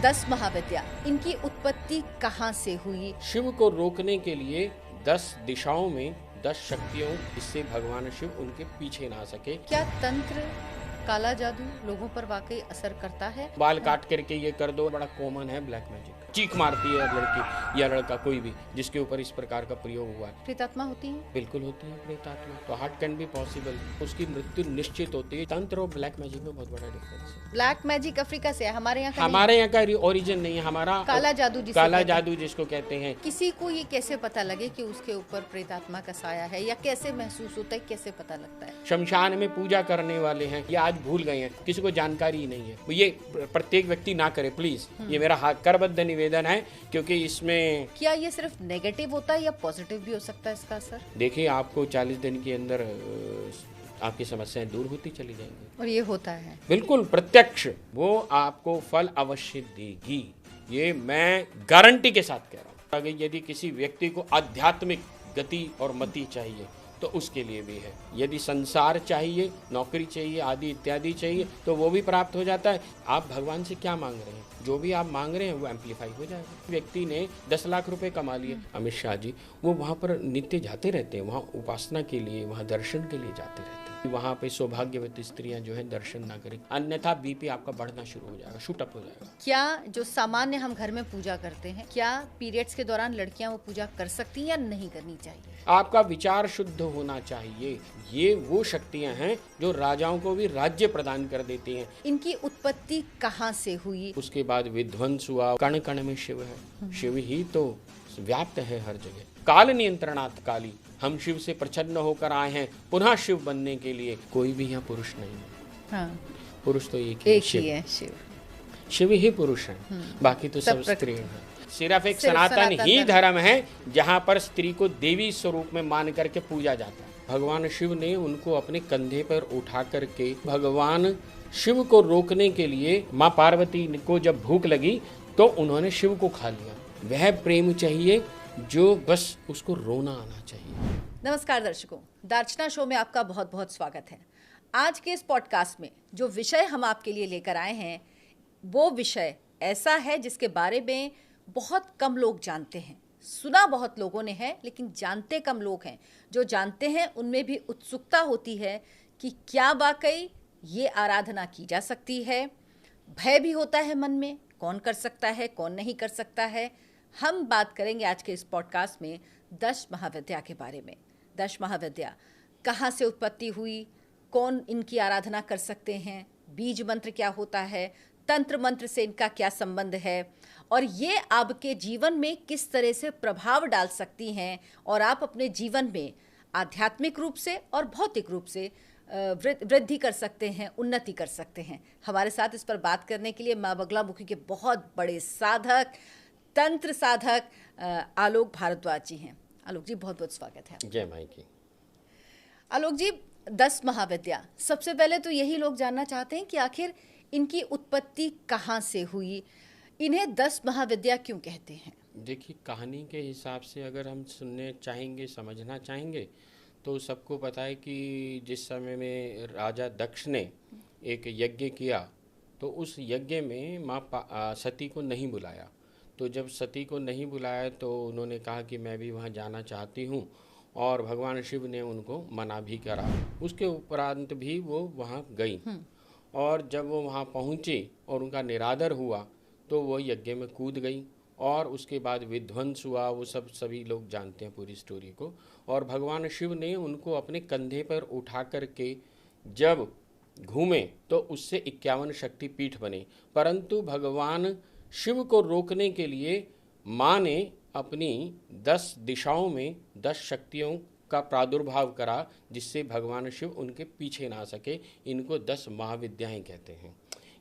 10 महाविद्या, इनकी उत्पत्ति कहाँ से हुई? शिव को रोकने के लिए 10 दिशाओं में 10 शक्तियों, इससे भगवान शिव उनके पीछे ना सके। क्या तंत्र, काला जादू लोगों पर वाकई असर करता है? बाल काट करके ये कर दो, बड़ा कॉमन है ब्लैक मैजिक। चीख मारती है लड़की या लड़का, कोई भी जिसके ऊपर इस प्रकार का प्रयोग हुआ है। प्रेतात्मा होती है? बिल्कुल होती है प्रेतात्मा, तो हार्ट कैन बी पॉसिबल, उसकी मृत्यु निश्चित होती है। तंत्र और ब्लैक मैजिक में बहुत बड़ा डिफरेंस है। ब्लैक मैजिक अफ्रीका से है, हमारे यहाँ का ओरिजिन नहीं है। हमारा काला जादू, जिसको कहते हैं। किसी को ये कैसे पता लगे कि उसके ऊपर प्रेतात्मा का साया है, या कैसे महसूस होता है, कैसे पता लगता है? शमशान में पूजा करने वाले हैं, ये आज भूल गए हैं, किसी को जानकारी ही नहीं है। ये प्रत्येक व्यक्ति ना करे प्लीज, ये मेरा करबद्ध निवेदन है, क्योंकि इसमें क्या ये सिर्फ नेगेटिव होता है या पॉजिटिव भी हो सकता है इसका असर? देखिए, आपको 40 दिन के अंदर आपकी समस्याएं दूर होती चली जाएंगी, और ये होता है बिल्कुल प्रत्यक्ष, वो आपको फल अवश्य देगी। ये मैं गारंटी के साथ कह रहा हूँ। अगर यदि किसी व्यक्ति को आध्यात्मिक गति और मति चाहिए तो उसके लिए भी है। यदि संसार चाहिए, नौकरी चाहिए, आदि इत्यादि चाहिए, तो वो भी प्राप्त हो जाता है। आप भगवान से क्या मांग रहे हैं, जो भी आप मांग रहे हैं वो एम्पलीफाई हो जाएगा। व्यक्ति ने 10 लाख रुपए कमा लिए, अमित शाह जी, वो वहाँ पर नित्य जाते रहते हैं, वहाँ उपासना के लिए, वहाँ दर्शन के लिए जाते रहते हैं। वहाँ पे सौभाग्यवती स्त्रियां जो है दर्शन ना करें, अन्यथा बीपी आपका बढ़ना शुरू हो जाएगा, शूट अप हो जाएगा। क्या जो सामान्य हम घर में पूजा करते हैं, क्या पीरियड्स के दौरान लड़कियां वो पूजा कर सकती हैं या नहीं करनी चाहिए? आपका विचार शुद्ध होना चाहिए। ये वो शक्तियां हैं जो राजाओं को भी राज्य प्रदान कर देती हैं। इनकी उत्पत्ति कहाँ से हुई? उसके बाद विध्वंस हुआ। कण कण में शिव है, शिव ही तो व्याप्त है हर जगह। काल नियंत्रणात् काली, हम शिव से प्रसन्न होकर आए हैं पुनः शिव बनने के लिए। कोई भी यहाँ पुरुष नहीं है। हाँ। पुरुष तो एक ही है, शिव ही पुरुष है, बाकी तो सब स्त्री है। सिर्फ एक सनातन ही धर्म है जहाँ पर स्त्री को देवी स्वरूप में मान करके पूजा जाता है। भगवान शिव ने उनको अपने कंधे पर उठा करके, भगवान शिव को रोकने के लिए माँ पार्वती को जब भूख लगी तो उन्होंने शिव को खा लिया। वह प्रेम चाहिए जो बस उसको रोना आना चाहिए। नमस्कार दर्शकों, दार्चना शो में आपका बहुत बहुत स्वागत है। आज के इस पॉडकास्ट में जो विषय हम आपके लिए लेकर आए हैं, वो विषय ऐसा है जिसके बारे में बहुत कम लोग जानते हैं। सुना बहुत लोगों ने है, लेकिन जानते कम लोग हैं। जो जानते हैं उनमें भी उत्सुकता होती है कि क्या वाकई ये आराधना की जा सकती है। भय भी होता है मन में, कौन कर सकता है, कौन नहीं कर सकता है। हम बात करेंगे आज के इस पॉडकास्ट में 10 महाविद्या के बारे में। 10 महाविद्या कहाँ से उत्पत्ति हुई, कौन इनकी आराधना कर सकते हैं, बीज मंत्र क्या होता है, तंत्र मंत्र से इनका क्या संबंध है, और ये आपके जीवन में किस तरह से प्रभाव डाल सकती हैं, और आप अपने जीवन में आध्यात्मिक रूप से और भौतिक रूप से वृद्धि कर सकते हैं, उन्नति कर सकते हैं। हमारे साथ इस पर बात करने के लिए माँ बगलामुखी के बहुत बड़े साधक, तंत्र साधक आलोक भारद्वाज जी हैं। आलोक जी, बहुत बहुत स्वागत है। जय माई की। आलोक जी, 10 महाविद्या, सबसे पहले तो यही लोग जानना चाहते हैं कि आखिर इनकी उत्पत्ति कहाँ से हुई, इन्हें 10 महाविद्या क्यों कहते हैं? देखिए, कहानी के हिसाब से अगर हम सुनने चाहेंगे, समझना चाहेंगे, तो सबको पता है कि जिस समय में राजा दक्ष ने एक यज्ञ किया, तो उस यज्ञ में माँ सती को नहीं बुलाया। तो जब सती को नहीं बुलाया तो उन्होंने कहा कि मैं भी वहाँ जाना चाहती हूँ, और भगवान शिव ने उनको मना भी करा। उसके उपरांत भी वो वहाँ गई, और जब वो वहाँ पहुँची और उनका निरादर हुआ तो वो यज्ञ में कूद गई, और उसके बाद विध्वंस हुआ। वो सभी लोग जानते हैं पूरी स्टोरी को। और भगवान शिव ने उनको अपने कंधे पर उठा करके जब घूमे तो उससे 51 शक्ति पीठ बने। परंतु भगवान शिव को रोकने के लिए माँ ने अपनी 10 दिशाओं में 10 शक्तियों का प्रादुर्भाव करा, जिससे भगवान शिव उनके पीछे ना सके। इनको 10 महाविद्याएं कहते हैं।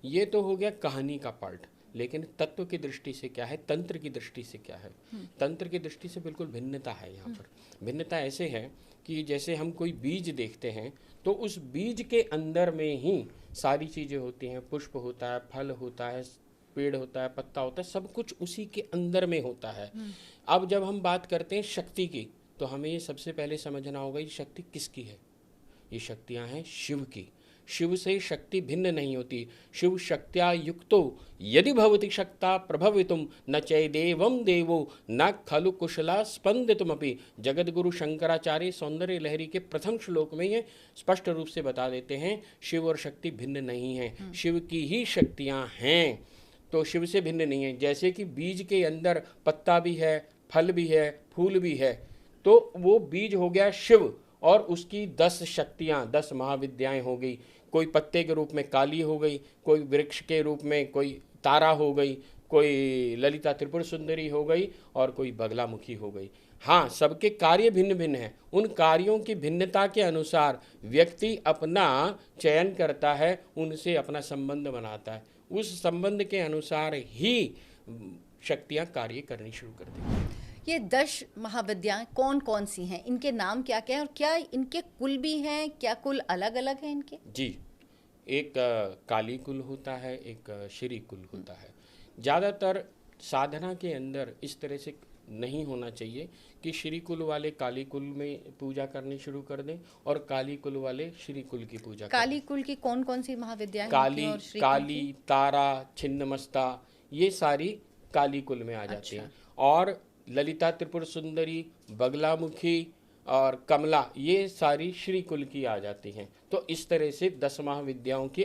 ये तो हो गया कहानी का पार्ट, लेकिन तत्व की दृष्टि से क्या है, तंत्र की दृष्टि से क्या है? तंत्र की दृष्टि से बिल्कुल भिन्नता है। यहाँ पर भिन्नता ऐसे है कि जैसे हम कोई बीज देखते हैं तो उस बीज के अंदर में ही सारी चीज़ें होती हैं। पुष्प होता है, फल होता है, पेड़ होता है, पत्ता होता है, सब कुछ उसी के अंदर में होता है। अब जब हम बात करते हैं शक्ति की, तो हमें ये सबसे पहले समझना होगा ये शक्ति किसकी है। ये शक्तियाँ हैं शिव की। शिव से शक्ति भिन्न नहीं होती। शिव शक्त्या युक्तो यदि भवति शक्ता प्रभवितुम न चैदेवं देवो न खलु कुशला स्पंदितुमपि। जगतगुरु शंकराचार्य सौंदर्य लहरी के प्रथम श्लोक में ये स्पष्ट रूप से बता देते हैं, शिव और शक्ति भिन्न नहीं है, शिव की ही शक्तियाँ हैं, तो शिव से भिन्न नहीं है। जैसे कि बीज के अंदर पत्ता भी है, फल भी है, फूल भी है, तो वो बीज हो गया शिव और उसकी 10 शक्तियाँ, 10 महाविद्याएं हो गई। कोई पत्ते के रूप में काली हो गई, कोई वृक्ष के रूप में कोई तारा हो गई, कोई ललिता त्रिपुर सुंदरी हो गई और कोई बगलामुखी हो गई। हाँ, सबके कार्य भिन्न भिन्न हैं। उन कार्यों की भिन्नता के अनुसार व्यक्ति अपना चयन करता है, उनसे अपना संबंध बनाता है, उस संबंध के अनुसार ही शक्तियाँ कार्य करनी शुरू कर देती हैं। ये 10 महाविद्याएं कौन कौन सी हैं, इनके नाम क्या क्या हैं और क्या इनके कुल भी हैं, क्या कुल अलग अलग हैं इनके? जी, एक काली कुल होता है, एक श्री कुल होता है। ज़्यादातर साधना के अंदर इस तरह से नहीं होना चाहिए कि श्री कुल वाले काली कुल में पूजा करनी शुरू कर दें और काली कुल वाले श्री कुल की पूजा काली कुल की कौन कौन सी महाविद्याएं काली, और श्री काली, तारा, छिन्नमस्ता, ये सारी काली कुल में आ जाती हैं। और ललिता त्रिपुर सुंदरी, बगलामुखी और कमला, ये सारी श्री कुल की आ जाती हैं। तो इस तरह से 10 महाविद्याओं की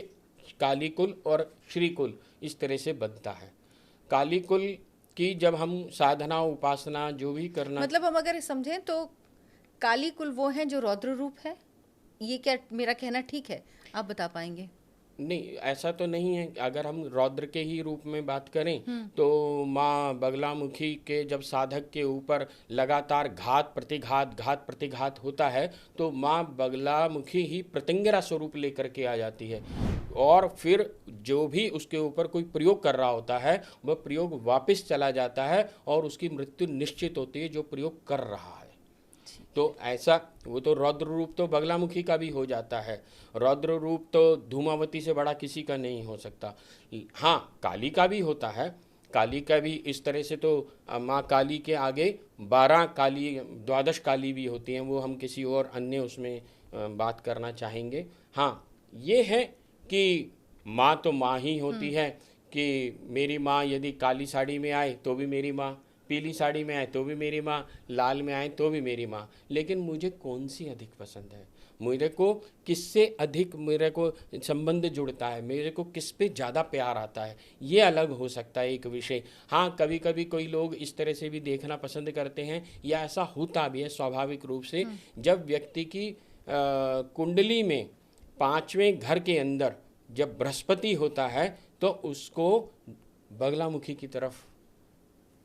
काली कुल और श्री कुल इस तरह से बनता है। काली कुल की जब हम साधना उपासना जो भी करना, मतलब हम अगर समझें तो काली कुल वो हैं जो रौद्र रूप है, ये क्या मेरा कहना ठीक है? आप बता पाएंगे? नहीं, ऐसा तो नहीं है। अगर हम रौद्र के ही रूप में बात करें तो माँ बगलामुखी के जब साधक के ऊपर लगातार घात प्रतिघात होता है तो माँ बगलामुखी ही प्रतिंगरा स्वरूप लेकर के आ जाती है और फिर जो भी उसके ऊपर कोई प्रयोग कर रहा होता है वह प्रयोग वापस चला जाता है और उसकी मृत्यु निश्चित होती है जो प्रयोग कर रहा है। तो ऐसा, वो तो रौद्र रूप तो बगलामुखी का भी हो जाता है, रौद्र रूप तो धूमावती से बड़ा किसी का नहीं हो सकता। हाँ, काली का भी होता है, काली का भी इस तरह से तो माँ काली के आगे 12 काली, 12 काली भी होती हैं, वो हम किसी और अन्य उसमें बात करना चाहेंगे। हाँ, ये है कि माँ तो माँ ही होती है कि मेरी माँ यदि काली साड़ी में आए तो भी मेरी माँ, पीली साड़ी में आए तो भी मेरी माँ, लाल में आए तो भी मेरी माँ। लेकिन मुझे कौन सी अधिक पसंद है, मेरे को किससे अधिक मेरे को संबंध जुड़ता है, मेरे को किस पे ज़्यादा प्यार आता है, ये अलग हो सकता है एक विषय। हाँ, कभी कभी कोई लोग इस तरह से भी देखना पसंद करते हैं या ऐसा होता भी है स्वाभाविक रूप से, जब व्यक्ति की कुंडली में 5वें घर के अंदर जब बृहस्पति होता है तो उसको बगलामुखी की तरफ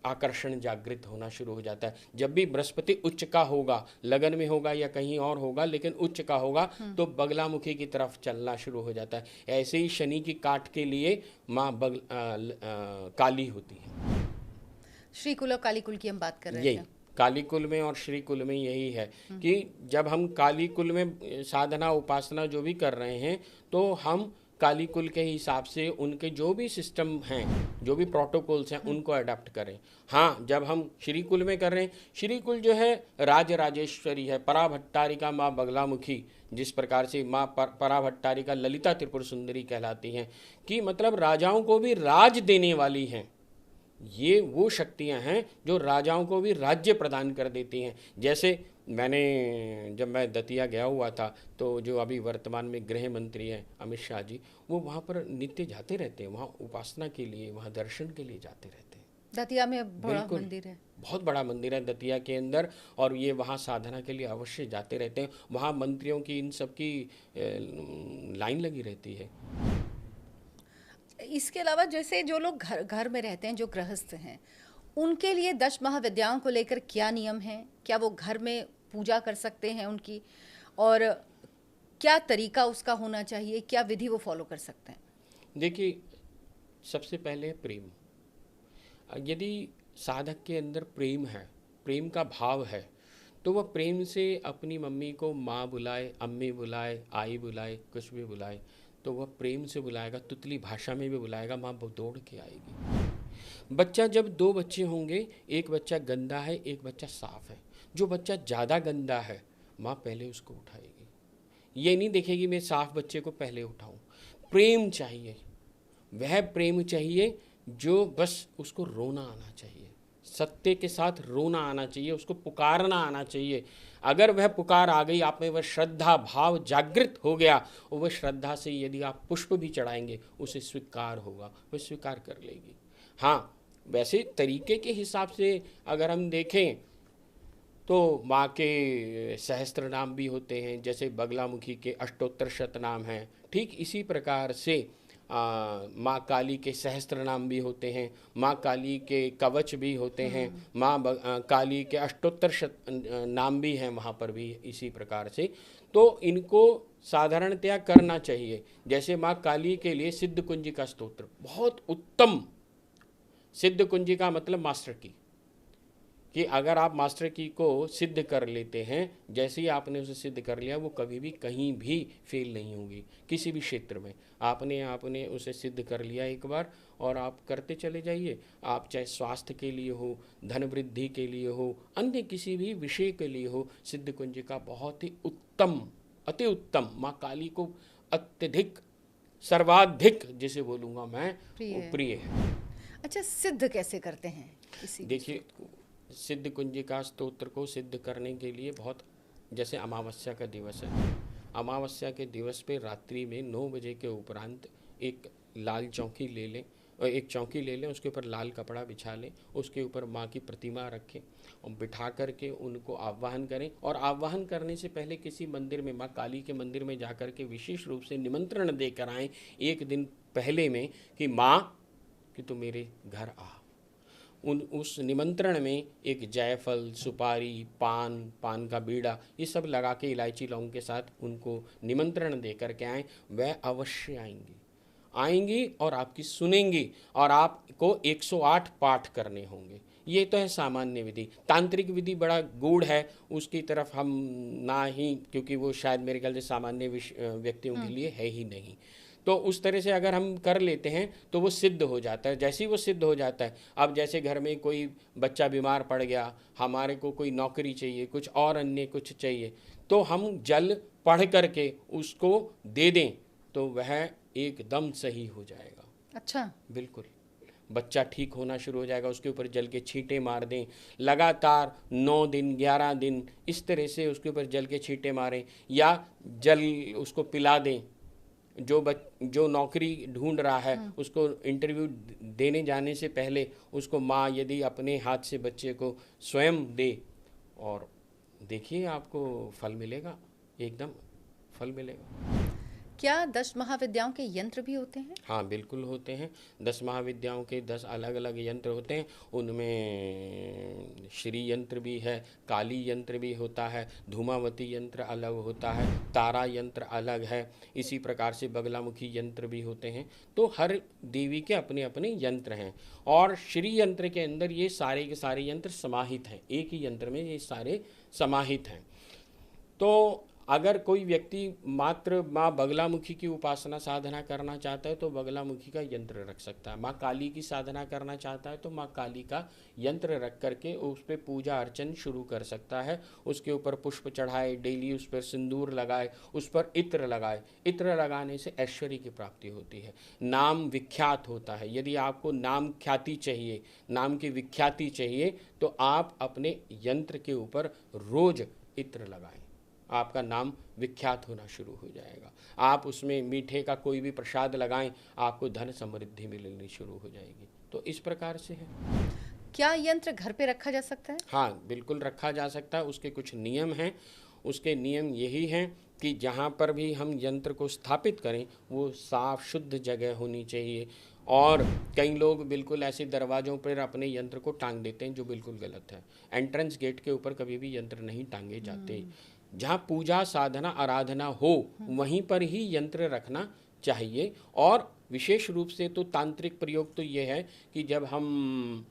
आकर्षण जागृत होना शुरू हो जाता है। जब भी बृहस्पति उच्च का होगा, लगन में होगा या कहीं और होगा, लेकिन उच्च का होगा तो बगलामुखी की तरफ चलना शुरू हो जाता है। ऐसे ही शनि की काट के लिए माँ काली होती है। श्री कुल और काली कुल की हम बात कर रहे थे। काली कुल में और श्री कुल में यही है कि जब हम काली कुल में साधना उपासना जो भी कर रहे हैं तो हम काली कुल के हिसाब से उनके जो भी सिस्टम हैं, जो भी प्रोटोकॉल्स हैं, उनको अडॉप्ट करें। हाँ, जब हम श्री कुल में कर रहे हैं, श्री कुल जो है राजराजेश्वरी है, पराभट्टारिका माँ बगलामुखी, जिस प्रकार से माँ पराभट्टारिका ललिता त्रिपुर सुंदरी कहलाती हैं, कि मतलब राजाओं को भी राज देने वाली हैं। ये वो शक्तियां हैं जो राजाओं को भी राज्य प्रदान कर देती हैं। जैसे जब मैं दतिया गया हुआ था तो जो अभी वर्तमान में गृह मंत्री हैं अमित शाह जी, वो वहाँ पर नित्य जाते रहते हैं, वहाँ उपासना के लिए, वहाँ दर्शन के लिए जाते रहते हैं। दतिया में बड़ा मंदिर है, बहुत बड़ा मंदिर है दतिया के अंदर, और ये वहाँ साधना के लिए अवश्य जाते रहते हैं। वहाँ मंत्रियों की इन सब की लाइन लगी रहती है। इसके अलावा जैसे जो लोग घर में रहते हैं, जो गृहस्थ हैं, उनके लिए 10 महाविद्याओं को लेकर क्या नियम हैं? क्या वो घर में पूजा कर सकते हैं उनकी, और क्या तरीका उसका होना चाहिए, क्या विधि वो फॉलो कर सकते हैं? देखिए, सबसे पहले प्रेम। यदि साधक के अंदर प्रेम है, प्रेम का भाव है, तो वह प्रेम से अपनी मम्मी को माँ बुलाए, अम्मी बुलाए, आई बुलाए, कुछ भी बुलाए, तो वह प्रेम से बुलाएगा, तुतली भाषा में भी बुलाएगा, माँ दौड़ के आएगी। बच्चा, जब 2 बच्चे होंगे, एक बच्चा गंदा है, एक बच्चा साफ है, जो बच्चा ज़्यादा गंदा है माँ पहले उसको उठाएगी। ये नहीं देखेगी मैं साफ बच्चे को पहले उठाऊं। प्रेम चाहिए, वह प्रेम चाहिए जो बस उसको रोना आना चाहिए, सत्य के साथ रोना आना चाहिए, उसको पुकारना आना चाहिए। अगर वह पुकार आ गई आप में, वह श्रद्धा भाव जागृत हो गया, और वह श्रद्धा से यदि आप पुष्प भी चढ़ाएंगे उसे स्वीकार होगा, वह स्वीकार कर लेगी। हाँ, वैसे तरीके के हिसाब से अगर हम देखें तो माँ के सहस्त्र नाम भी होते हैं, जैसे बगलामुखी के अष्टोत्तर शत नाम हैं। ठीक इसी प्रकार से माँ काली के सहस्त्र नाम भी होते हैं, माँ काली के कवच भी होते हैं, माँ काली के अष्टोत्तर शत नाम भी हैं, वहाँ पर भी इसी प्रकार से। तो इनको साधारणतया करना चाहिए। जैसे माँ काली के लिए सिद्ध कुंजिका स्तोत्र बहुत उत्तम। सिद्ध कुंजिका मतलब मास्टर की, कि अगर आप मास्टर की को सिद्ध कर लेते हैं, जैसे ही आपने उसे सिद्ध कर लिया, वो कभी भी कहीं भी फेल नहीं होगी किसी भी क्षेत्र में। आपने उसे सिद्ध कर लिया एक बार, और आप करते चले जाइए। आप चाहे स्वास्थ्य के लिए हो, धन वृद्धि के लिए हो, अन्य किसी भी विषय के लिए हो, सिद्ध कुंजिका बहुत ही उत्तम, अति उत्तम। माँ काली को अत्यधिक, सर्वाधिक जिसे बोलूँगा मैं, वो प्रिय है। अच्छा, सिद्ध कैसे करते हैं? देखिए, सिद्ध कुंजिका स्तोत्र को सिद्ध करने के लिए बहुत, जैसे अमावस्या का दिवस है, अमावस्या के दिवस पे रात्रि में 9 बजे के उपरांत एक लाल चौकी ले लें, और एक चौकी ले लें, उसके ऊपर लाल कपड़ा बिछा लें, उसके ऊपर माँ की प्रतिमा रखें और बिठा करके उनको आह्वान करें। और आह्वान करने से पहले किसी मंदिर में, माँ काली के मंदिर में जा कर के विशेष रूप से निमंत्रण देकर आएँ एक दिन पहले में, कि माँ कि तू मेरे घर आ। उस निमंत्रण में एक जायफल, सुपारी, पान का बीड़ा, ये सब लगा के इलायची लौंग के साथ उनको निमंत्रण दे करके आएँ। वह अवश्य आएंगी और आपकी सुनेंगी, और आपको 108 पाठ करने होंगे। ये तो है सामान्य विधि। तांत्रिक विधि बड़ा गूढ़ है, उसकी तरफ हम ना ही, क्योंकि वो शायद मेरे ख्याल से सामान्य व्यक्तियों के लिए है ही नहीं। तो उस तरह से अगर हम कर लेते हैं तो वो सिद्ध हो जाता है। जैसे ही वो सिद्ध हो जाता है, अब जैसे घर में कोई बच्चा बीमार पड़ गया, हमारे को कोई नौकरी चाहिए, कुछ और अन्य कुछ चाहिए, तो हम जल पढ़ करके उसको दे दें तो वह एकदम सही हो जाएगा। अच्छा, बिल्कुल, बच्चा ठीक होना शुरू हो जाएगा। उसके ऊपर जल के छींटे मार दें लगातार 9 दिन 11 दिन, इस तरह से उसके ऊपर जल के छींटे मारें, या जल उसको पिला दें। जो नौकरी ढूंढ रहा है उसको इंटरव्यू देने जाने से पहले उसको माँ यदि अपने हाथ से बच्चे को स्वयं दे, और देखिए आपको फल मिलेगा, एकदम फल मिलेगा। क्या 10 महाविद्याओं के यंत्र भी होते हैं? हाँ, बिल्कुल होते हैं। 10 महाविद्याओं के 10 अलग अलग यंत्र होते हैं। उनमें श्री यंत्र भी है, काली यंत्र भी होता है, धूमावती यंत्र अलग होता है, तारा यंत्र अलग है, इसी प्रकार से बगलामुखी यंत्र भी होते हैं। तो हर देवी के अपने अपने यंत्र हैं, और श्री यंत्र के अंदर ये सारे के सारे यंत्र समाहित हैं। एक ही यंत्र में ये सारे समाहित हैं। तो अगर कोई व्यक्ति मात्र माँ बगलामुखी की उपासना साधना करना चाहता है तो बगलामुखी का यंत्र रख सकता है। माँ काली की साधना करना चाहता है तो माँ काली का यंत्र रख करके उस पर पूजा अर्चन शुरू कर सकता है। उसके ऊपर पुष्प चढ़ाए, डेली उस पर सिंदूर लगाए, उस पर इत्र लगाए। इत्र लगाने से ऐश्वर्य की प्राप्ति होती है, नाम विख्यात होता है। यदि आपको नाम ख्याति चाहिए, नाम की विख्याति चाहिए, तो आप अपने यंत्र के ऊपर रोज इत्र लगाएं, आपका नाम विख्यात होना शुरू हो जाएगा। आप उसमें मीठे का कोई भी प्रसाद लगाएं, आपको धन समृद्धि मिलनी शुरू हो जाएगी। तो इस प्रकार से है। क्या यंत्र घर पे रखा जा सकता है? हाँ, बिल्कुल रखा जा सकता है। उसके कुछ नियम हैं। उसके नियम यही हैं कि जहाँ पर भी हम यंत्र को स्थापित करें वो साफ शुद्ध जगह होनी चाहिए। और कई लोग बिल्कुल ऐसे दरवाज़ों पर अपने यंत्र को टांग देते हैं, जो बिल्कुल गलत है। एंट्रेंस गेट के ऊपर कभी भी यंत्र नहीं टांगे जाते। जहाँ पूजा साधना आराधना हो वहीं पर ही यंत्र रखना चाहिए। और विशेष रूप से तो तांत्रिक प्रयोग तो ये है कि जब हम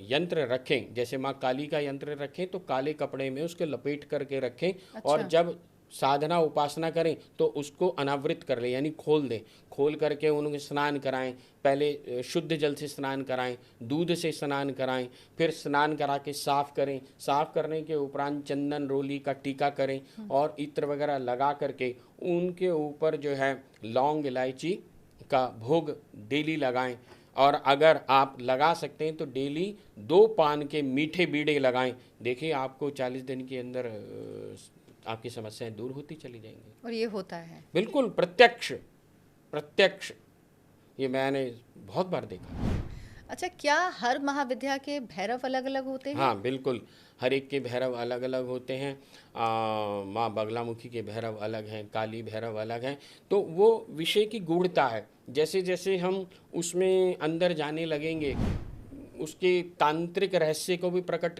यंत्र रखें, जैसे माँ काली का यंत्र रखें तो काले कपड़े में उसके लपेट करके रखें। अच्छा। और जब साधना उपासना करें तो उसको अनावृत कर ले, यानी खोल दें। खोल करके उनको स्नान कराएं। पहले शुद्ध जल से स्नान कराएं, दूध से स्नान कराएं, फिर स्नान करा के साफ करें। साफ करने के उपरांत चंदन रोली का टीका करें और इत्र वगैरह लगा करके उनके ऊपर जो है लौंग इलायची का भोग डेली लगाएं। और अगर आप लगा सकते हैं तो डेली 2 पान के मीठे बीड़े लगाएं। देखिए आपको 40 दिन के अंदर आपकी समस्याएं दूर होती चली जाएंगी। और ये होता है? बिल्कुल, प्रत्यक्ष प्रत्यक्ष, ये मैंने बहुत बार देखा। अच्छा, क्या हर महाविद्या के भैरव अलग अलग होते हैं? हाँ बिल्कुल, हर एक के भैरव अलग अलग होते हैं। माँ बगलामुखी के भैरव अलग हैं, काली भैरव अलग हैं। तो वो विषय की गूढ़ता है। जैसे जैसे हम उसमें अंदर जाने लगेंगे, उसके तांत्रिक रहस्य को भी प्रकट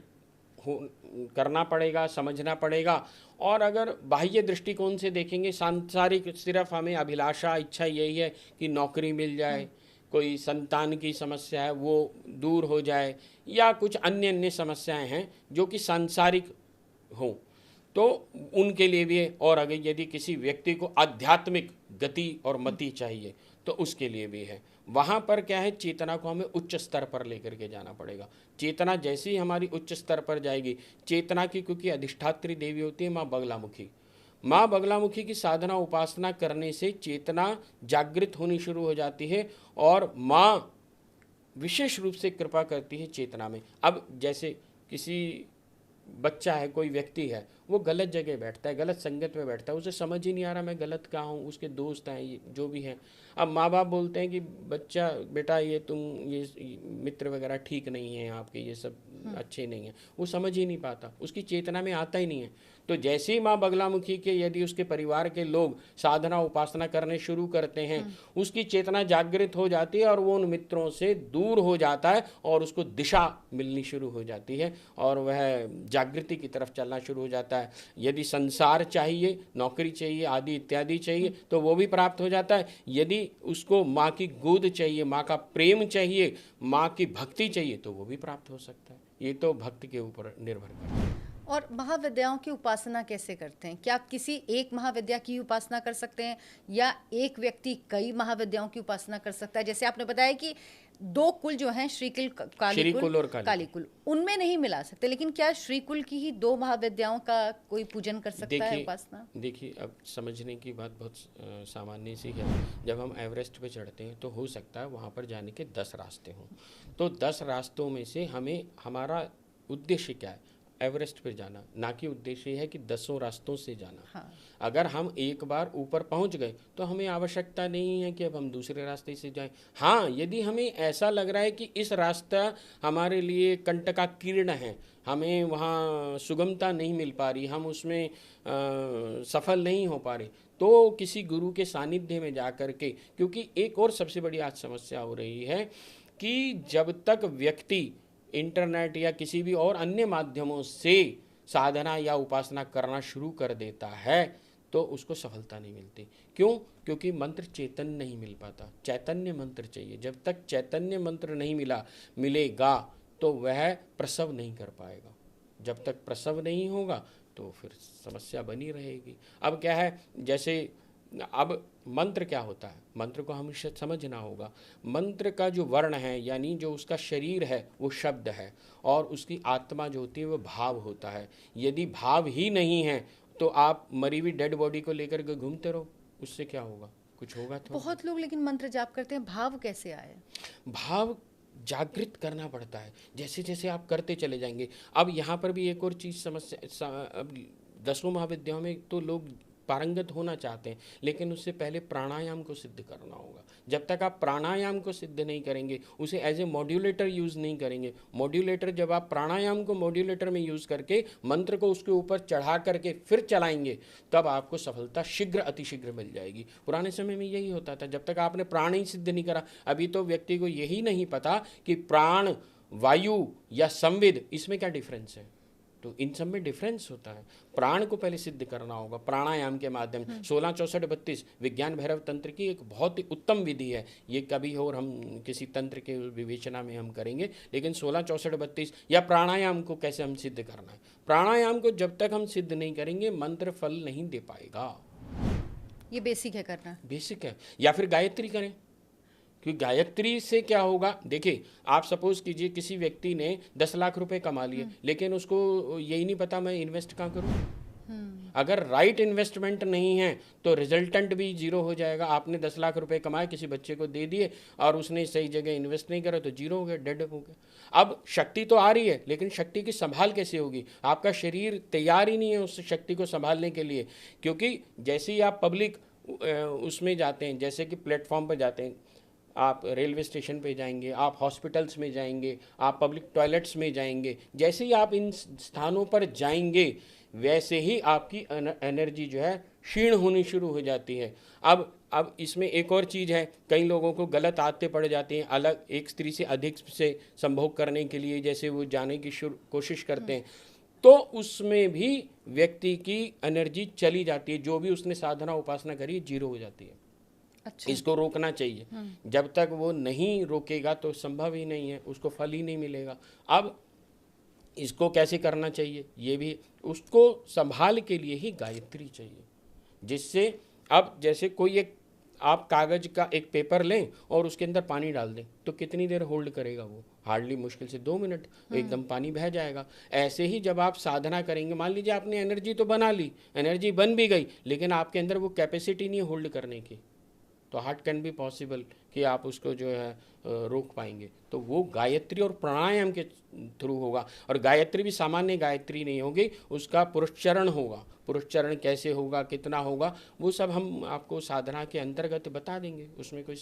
करना पड़ेगा, समझना पड़ेगा। और अगर बाह्य दृष्टिकोण से देखेंगे, सांसारिक सिर्फ हमें अभिलाषा, इच्छा यही है कि नौकरी मिल जाए, कोई संतान की समस्या है वो दूर हो जाए, या कुछ अन्य अन्य समस्याएं हैं जो कि सांसारिक हों, तो उनके लिए भी है। और अगर यदि किसी व्यक्ति को आध्यात्मिक गति और मति चाहिए तो उसके लिए भी है। वहाँ पर क्या है, चेतना को हमें उच्च स्तर पर लेकर के जाना पड़ेगा। चेतना जैसे ही हमारी उच्च स्तर पर जाएगी, चेतना की क्योंकि अधिष्ठात्री देवी होती है माँ बगलामुखी, माँ बगलामुखी की साधना उपासना करने से चेतना जागृत होनी शुरू हो जाती है और माँ विशेष रूप से कृपा करती है चेतना में। अब जैसे किसी बच्चा है, कोई व्यक्ति है, वो गलत जगह बैठता है, गलत संगत में बैठता है, उसे समझ ही नहीं आ रहा मैं गलत कहाँ हूँ, उसके दोस्त हैं ये जो भी हैं। अब माँ बाप बोलते हैं कि बच्चा बेटा ये तुम ये मित्र वगैरह ठीक नहीं है आपके, ये सब अच्छे नहीं हैं। वो समझ ही नहीं पाता, उसकी चेतना में आता ही नहीं है। तो जैसे ही माँ बगलामुखी के यदि उसके परिवार के लोग साधना उपासना करने शुरू करते हैं, उसकी चेतना जागृत हो जाती है और वो उन मित्रों से दूर हो जाता है और उसको दिशा मिलनी शुरू हो जाती है और वह जागृति की तरफ चलना शुरू हो जाता है। यदि संसार चाहिए, नौकरी चाहिए, आदि इत्यादि चाहिए तो वो भी प्राप्त हो जाता है। यदि उसको माँ की गोद चाहिए, माँ का प्रेम चाहिए, माँ की भक्ति चाहिए तो वो भी प्राप्त हो सकता है। ये तो भक्त के ऊपर निर्भर करता है। और महाविद्याओं की उपासना कैसे करते हैं? क्या आप किसी एक महाविद्या की उपासना कर सकते हैं या एक व्यक्ति कई महाविद्याओं की उपासना कर सकता है? जैसे आपने बताया कि 2 कुल जो हैं, श्रीकुल श्रीकुल और कालीकुल, उनमें नहीं मिला सकते, लेकिन क्या श्रीकुल की ही 2 महाविद्याओं का कोई पूजन कर सकता है, उपासना? देखिए, अब समझने की बात बहुत सामान्य सी है। जब हम एवरेस्ट पे चढ़ते हैं तो हो सकता है वहाँ पर जाने के 10 रास्ते हों, तो 10 रास्तों में से हमें हमारा उद्देश्य क्या है? एवरेस्ट पर जाना, ना कि उद्देश्य है कि 10 रास्तों से जाना। हाँ। अगर हम एक बार ऊपर पहुंच गए तो हमें आवश्यकता नहीं है कि अब हम दूसरे रास्ते से जाएं। हाँ, यदि हमें ऐसा लग रहा है कि इस रास्ता हमारे लिए कंटकाकीर्ण है, हमें वहाँ सुगमता नहीं मिल पा रही, हम उसमें सफल नहीं हो पा रहे, तो किसी गुरु के सानिध्य में जा कर के, क्योंकि एक और सबसे बड़ी आज समस्या हो रही है कि जब तक व्यक्ति इंटरनेट या किसी भी और अन्य माध्यमों से साधना या उपासना करना शुरू कर देता है तो उसको सफलता नहीं मिलती। क्यों? क्योंकि मंत्र चेतन नहीं मिल पाता, चैतन्य मंत्र चाहिए। जब तक चैतन्य मंत्र नहीं मिलेगा तो वह प्रसव नहीं कर पाएगा। जब तक प्रसव नहीं होगा तो फिर समस्या बनी रहेगी। अब क्या है, जैसे अब मंत्र क्या होता है, मंत्र को हमें समझना होगा। मंत्र का जो वर्ण है, यानी जो उसका शरीर है वो शब्द है, और उसकी आत्मा जो होती है वो भाव होता है। यदि भाव ही नहीं है तो आप मरी हुई डेड बॉडी को लेकर के घूमते रहो, उससे क्या होगा? कुछ होगा तो। बहुत लोग लेकिन मंत्र जाप करते हैं, भाव कैसे आए? भाव जागृत करना पड़ता है, जैसे जैसे आप करते चले जाएंगे। अब यहाँ पर भी एक और चीज़ समस्या, अब 10 महाविद्याओं में तो लोग पारंगत होना चाहते हैं, लेकिन उससे पहले प्राणायाम को सिद्ध करना होगा। जब तक आप प्राणायाम को सिद्ध नहीं करेंगे, उसे एज ए मॉड्यूलेटर यूज़ नहीं करेंगे, मॉड्यूलेटर जब आप प्राणायाम को मॉड्यूलेटर में यूज़ करके मंत्र को उसके ऊपर चढ़ा करके फिर चलाएंगे, तब आपको सफलता शीघ्र अतिशीघ्र मिल जाएगी। पुराने समय में यही होता था, जब तक आपने प्राण ही सिद्ध नहीं करा। अभी तो व्यक्ति को यही नहीं पता कि प्राण, वायु या संविद, इसमें क्या डिफरेंस है। धातु, इन सब में डिफरेंस होता है। प्राण को पहले सिद्ध करना होगा प्राणायाम के माध्यम से। 16 64 32 विज्ञान भैरव तंत्र की एक बहुत ही उत्तम विधि है। ये कभी और हम किसी तंत्र के विवेचना में हम करेंगे, लेकिन 16 64 32 या प्राणायाम को कैसे हम सिद्ध करना है। प्राणायाम को जब तक हम सिद्ध नहीं करेंगे मंत्र फल नहीं दे पाएगा। ये बेसिक है करना, बेसिक है। या फिर गायत्री करें, क्योंकि गायत्री से क्या होगा, देखिए आप सपोज कीजिए किसी व्यक्ति ने 10 लाख रुपए कमा लिए, लेकिन उसको यही नहीं पता मैं इन्वेस्ट कहाँ करूँ। अगर राइट इन्वेस्टमेंट नहीं है तो रिजल्टेंट भी जीरो हो जाएगा। आपने 10 लाख रुपए कमाए, किसी बच्चे को दे दिए और उसने सही जगह इन्वेस्ट नहीं करा तो जीरो हो गया, डेड हो गया। अब शक्ति तो आ रही है, लेकिन शक्ति की संभाल कैसे होगी? आपका शरीर तैयार ही नहीं है उस शक्ति को संभालने के लिए। क्योंकि जैसे ही आप पब्लिक उसमें जाते हैं, जैसे कि प्लेटफॉर्म पर जाते हैं, आप रेलवे स्टेशन पे जाएंगे, आप हॉस्पिटल्स में जाएंगे, आप पब्लिक टॉयलेट्स में जाएंगे, जैसे ही आप इन स्थानों पर जाएंगे वैसे ही आपकी एनर्जी जो है क्षीण होनी शुरू हो जाती है। अब इसमें एक और चीज़ है, कई लोगों को गलत आदतें पड़ जाती हैं अलग एक स्त्री से अधिक से संभोग करने के लिए, जैसे वो जाने की कोशिश करते हैं, तो उसमें भी व्यक्ति की एनर्जी चली जाती है। जो भी उसने साधना उपासना करी जीरो हो जाती है। अच्छा। इसको रोकना चाहिए। जब तक वो नहीं रोकेगा तो संभव ही नहीं है, उसको फल ही नहीं मिलेगा। अब इसको कैसे करना चाहिए, ये भी उसको संभाल के लिए ही गायत्री चाहिए। जिससे अब जैसे कोई एक आप कागज का एक पेपर लें और उसके अंदर पानी डाल दें तो कितनी देर होल्ड करेगा वो? हार्डली मुश्किल से 2 मिनट, एकदम पानी बह जाएगा। ऐसे ही जब आप साधना करेंगे, मान लीजिए आपने एनर्जी तो बना ली, एनर्जी बन भी गई, लेकिन आपके अंदर वो कैपेसिटी नहीं है होल्ड करने की, तो हार्ट कैन बी पॉसिबल कि आप उसको जो है रोक पाएंगे। तो वो गायत्री और प्राणायाम के थ्रू होगा। और गायत्री भी सामान्य गायत्री नहीं होगी, उसका पुरुषचरण होगा। पुरुषचरण कैसे होगा, कितना होगा, वो सब हम आपको साधना के अंतर्गत बता देंगे, उसमें कोई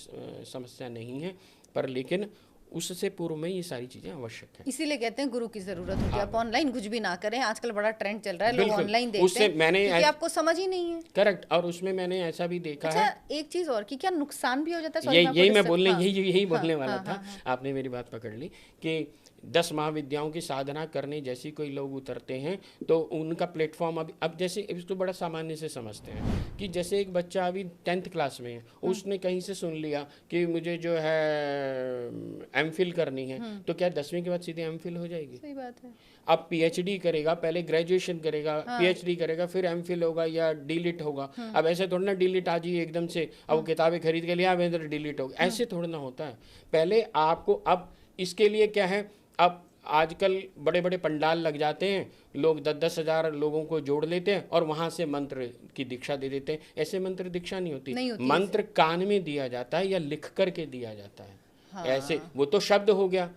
समस्या नहीं है। पर लेकिन उससे पूर्व में ये सारी चीजें आवश्यक है। इसीलिए कहते हैं गुरु की जरूरत होती है। आप ऑनलाइन कुछ भी ना करें, आजकल बड़ा ट्रेंड चल रहा है, लोग बिल्कुल। ऑनलाइन देखते उससे हैं मैंने क्योंकि आपको समझ ही नहीं है। करेक्ट। और उसमें मैंने ऐसा भी देखा अच्छा, है। एक चीज और कि क्या नुकसान भी हो जाता है? यही मैं बोलने यही बोलने वाला था। आपने मेरी बात पकड़ ली कि 10 महाविद्याओं की साधना करने जैसी कोई लोग उतरते हैं तो उनका प्लेटफॉर्म अब जैसे इसको बड़ा सामान्य से समझते हैं कि जैसे एक बच्चा अभी 10th क्लास में है, उसने कहीं से सुन लिया कि मुझे जो है एमफिल करनी है, तो क्या 10वीं के बाद सीधे एमफिल हो जाएगी? सही बात है। अब पीएचडी करेगा, पहले ग्रेजुएशन करेगा, पीएचडी करेगा, फिर एमफिल होगा या डीलिट होगा। अब ऐसे थोड़ा ना डीलिट आ जाइए एकदम से, अब वो किताबें खरीद के लिया तो डीलिट होगा, ऐसे थोड़ा ना होता है। पहले आपको, अब इसके लिए क्या है, अब आजकल बड़े बड़े पंडाल लग जाते हैं, लोग 10-10 हज़ार लोगों को जोड़ लेते हैं और वहां से मंत्र की दीक्षा दे देते हैं। ऐसे मंत्र दीक्षा नहीं होती, मंत्र कान में दिया जाता है या लिख करके दिया जाता है। हाँ। ऐसे वो तो शब्द हो गया।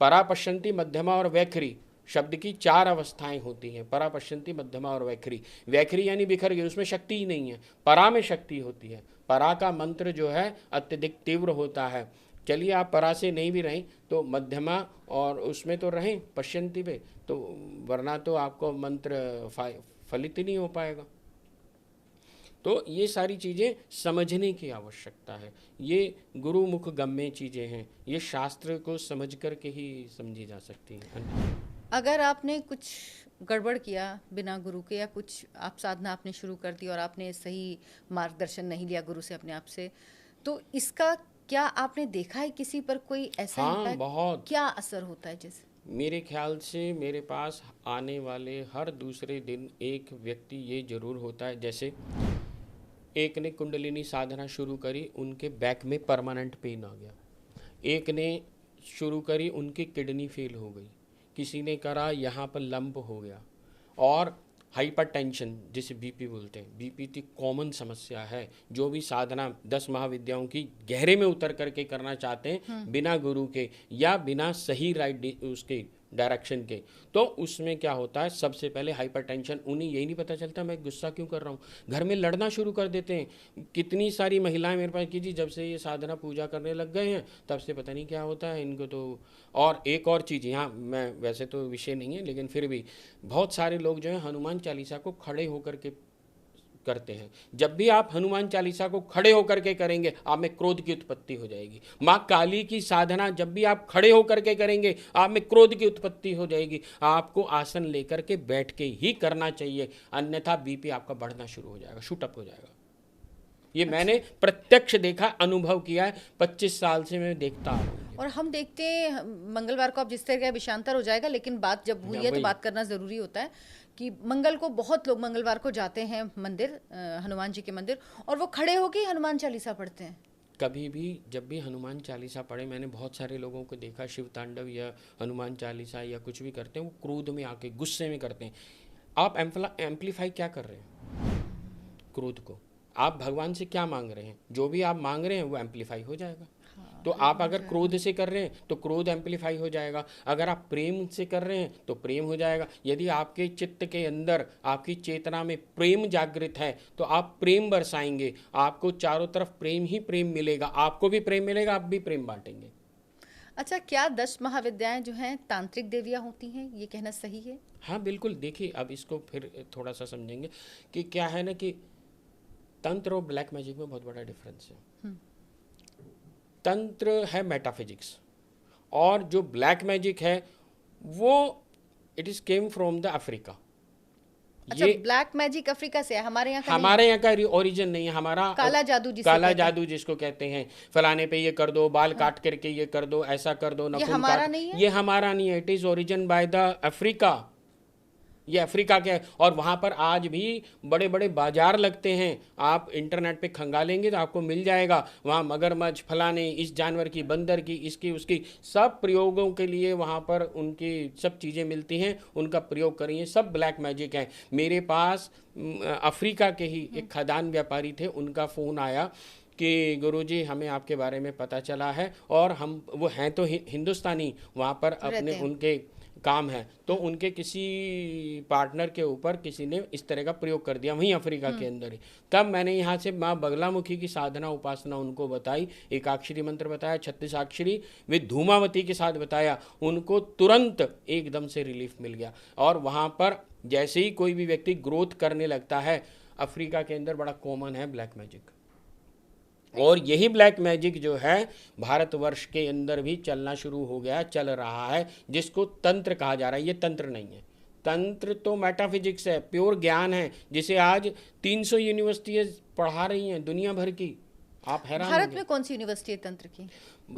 परा पश्यंती, मध्यमा और वैखरी, शब्द की 4 अवस्थाएं होती हैं, परा पश्यंती, मध्यमा और वैखरी। वैखरी यानी बिखर गई, उसमें शक्ति ही नहीं है। परा में शक्ति होती है। परा का मंत्र जो है अत्यधिक तीव्र होता है। चलिए आप परा से नहीं भी रहें तो मध्यमा और उसमें तो रहें पश्यंती पे, तो वरना तो आपको मंत्र फलित ही नहीं हो पाएगा। तो ये सारी चीज़ें समझने की आवश्यकता है। ये गुरु मुख गम्य चीज़ें हैं, ये शास्त्र को समझ कर के ही समझी जा सकती हैं। अगर आपने कुछ गड़बड़ किया बिना गुरु के, या कुछ आप साधना आपने शुरू कर दी और आपने सही मार्गदर्शन नहीं लिया गुरु से अपने आप से, तो इसका क्या आपने देखा है किसी पर कोई ऐसा? हाँ, बहुत। क्या असर होता है? जैसे मेरे ख्याल से मेरे पास आने वाले हर दूसरे दिन एक व्यक्ति ये जरूर होता है, जैसे एक ने कुंडलिनी साधना शुरू करी, उनके बैक में परमानेंट पेन आ गया। एक ने शुरू करी, उनकी किडनी फेल हो गई। किसी ने करा, यहाँ पर लंप हो गया। और हाइपरटेंशन जिसे बीपी बोलते हैं, बीपी की कॉमन समस्या है। जो भी साधना 10 महाविद्याओं की गहरे में उतर करके करना चाहते हैं बिना गुरु के या बिना सही राइट उसके डायरेक्शन के, तो उसमें क्या होता है, सबसे पहले हाइपरटेंशन। उन्हें यही नहीं पता चलता मैं गुस्सा क्यों कर रहा हूँ, घर में लड़ना शुरू कर देते हैं। कितनी सारी महिलाएं मेरे पास की जी, जब से ये साधना पूजा करने लग गए हैं तब से पता नहीं क्या होता है इनको। तो और एक और चीज़, यहाँ मैं वैसे तो विषय नहीं है लेकिन फिर भी बहुत सारे लोग जो हैं हनुमान चालीसा को खड़े होकर के करते हैं। जब भी आप हनुमान चालीसा को खड़े होकर के करेंगे, आप में क्रोध की उत्पत्ति हो जाएगी। माँ काली की साधना जब भी आप खड़े होकर के करेंगे, आप में क्रोध की उत्पत्ति हो जाएगी। आपको आसन लेकर के बैठ के ही करना चाहिए, अन्यथा बीपी आपका बढ़ना शुरू हो जाएगा, शूट अप हो जाएगा। ये मैंने प्रत्यक्ष देखा, अनुभव किया है, 25 साल से मैं देखता आ रहा हूँ। और हम देखते हैं मंगलवार को आप जिस तरह का विषांतर हो जाएगा, लेकिन बात जब हुई है तो बात करना ज़रूरी होता है कि मंगल को बहुत लोग मंगलवार को जाते हैं मंदिर, हनुमान जी के मंदिर, और वो खड़े होकर हनुमान चालीसा पढ़ते हैं। कभी भी जब भी हनुमान चालीसा पढ़े, मैंने बहुत सारे लोगों को देखा शिव तांडव या हनुमान चालीसा या कुछ भी करते हैं, वो क्रोध में आके गुस्से में करते हैं। आप एम्पलीफाई क्या कर रहे हैं? क्रोध को। आप भगवान से क्या मांग रहे हैं? जो भी आप मांग रहे हैं वो एम्पलीफाई हो जाएगा। तो आप अगर क्रोध से कर रहे हैं तो क्रोध एम्पलीफाई हो जाएगा, अगर आप प्रेम से कर रहे हैं तो प्रेम हो जाएगा। यदि आपके चित्त के अंदर, आपकी चेतना में प्रेम जागृत है तो आप प्रेम बरसाएंगे, आपको चारों तरफ प्रेम ही प्रेम मिलेगा, आपको भी प्रेम मिलेगा, आप भी प्रेम बांटेंगे। अच्छा, क्या 10 महाविद्याएं जो हैं तांत्रिक देवियां होती हैं, ये कहना सही है? हाँ बिल्कुल। देखिए, अब इसको फिर थोड़ा सा समझेंगे कि क्या है ना कि तंत्र और ब्लैक मैजिक में बहुत बड़ा डिफरेंस है। तंत्र है मेटाफिजिक्स, और जो ब्लैक मैजिक है वो it is came from the Africa. अच्छा, ब्लैक मैजिक अफ्रीका से है, हमारे यहाँ का हमारे यहाँ का ओरिजिन नहीं है। हमारा काला जादू, काला जादू जिसको कहते हैं, फलाने पे ये कर दो, बाल काट करके ये कर दो, ऐसा कर दो, ये हमारा नहीं है। ये हमारा नहीं है। It is origin by the Africa. ये अफ्रीका के है, और वहाँ पर आज भी बड़े बड़े बाजार लगते हैं। आप इंटरनेट पे खंगालेंगे तो आपको मिल जाएगा। वहाँ मगरमच्छ, फलाने, इस जानवर की, बंदर की, इसकी उसकी, सब प्रयोगों के लिए वहाँ पर उनकी सब चीज़ें मिलती हैं। उनका प्रयोग करिए, सब ब्लैक मैजिक है। मेरे पास अफ्रीका के ही एक खदान व्यापारी थे, उनका फ़ोन आया कि गुरुजी हमें आपके बारे में पता चला है, और हम, वो हैं तो हिंदुस्तानी, वहाँ पर अपने उनके काम है, तो उनके किसी पार्टनर के ऊपर किसी ने इस तरह का प्रयोग कर दिया वहीं अफ्रीका के अंदर ही। तब मैंने यहाँ से माँ बगलामुखी की साधना उपासना उनको बताई, एकाक्षरी मंत्र बताया, 36 वे धूमावती के साथ बताया, उनको तुरंत एकदम से रिलीफ मिल गया। और वहाँ पर जैसे ही कोई भी व्यक्ति ग्रोथ करने लगता है, अफ्रीका के अंदर बड़ा कॉमन है ब्लैक मैजिक, और यही ब्लैक मैजिक जो है भारतवर्ष के अंदर भी चलना शुरू हो गया, चल रहा है, जिसको तंत्र कहा जा रहा है। ये तंत्र नहीं है। तंत्र तो मेटाफिजिक्स है, प्योर ज्ञान है, जिसे आज 300 यूनिवर्सिटियाँ पढ़ा रही हैं दुनिया भर की। आप हैरान। भारत में कौन सी यूनिवर्सिटी है तंत्र की?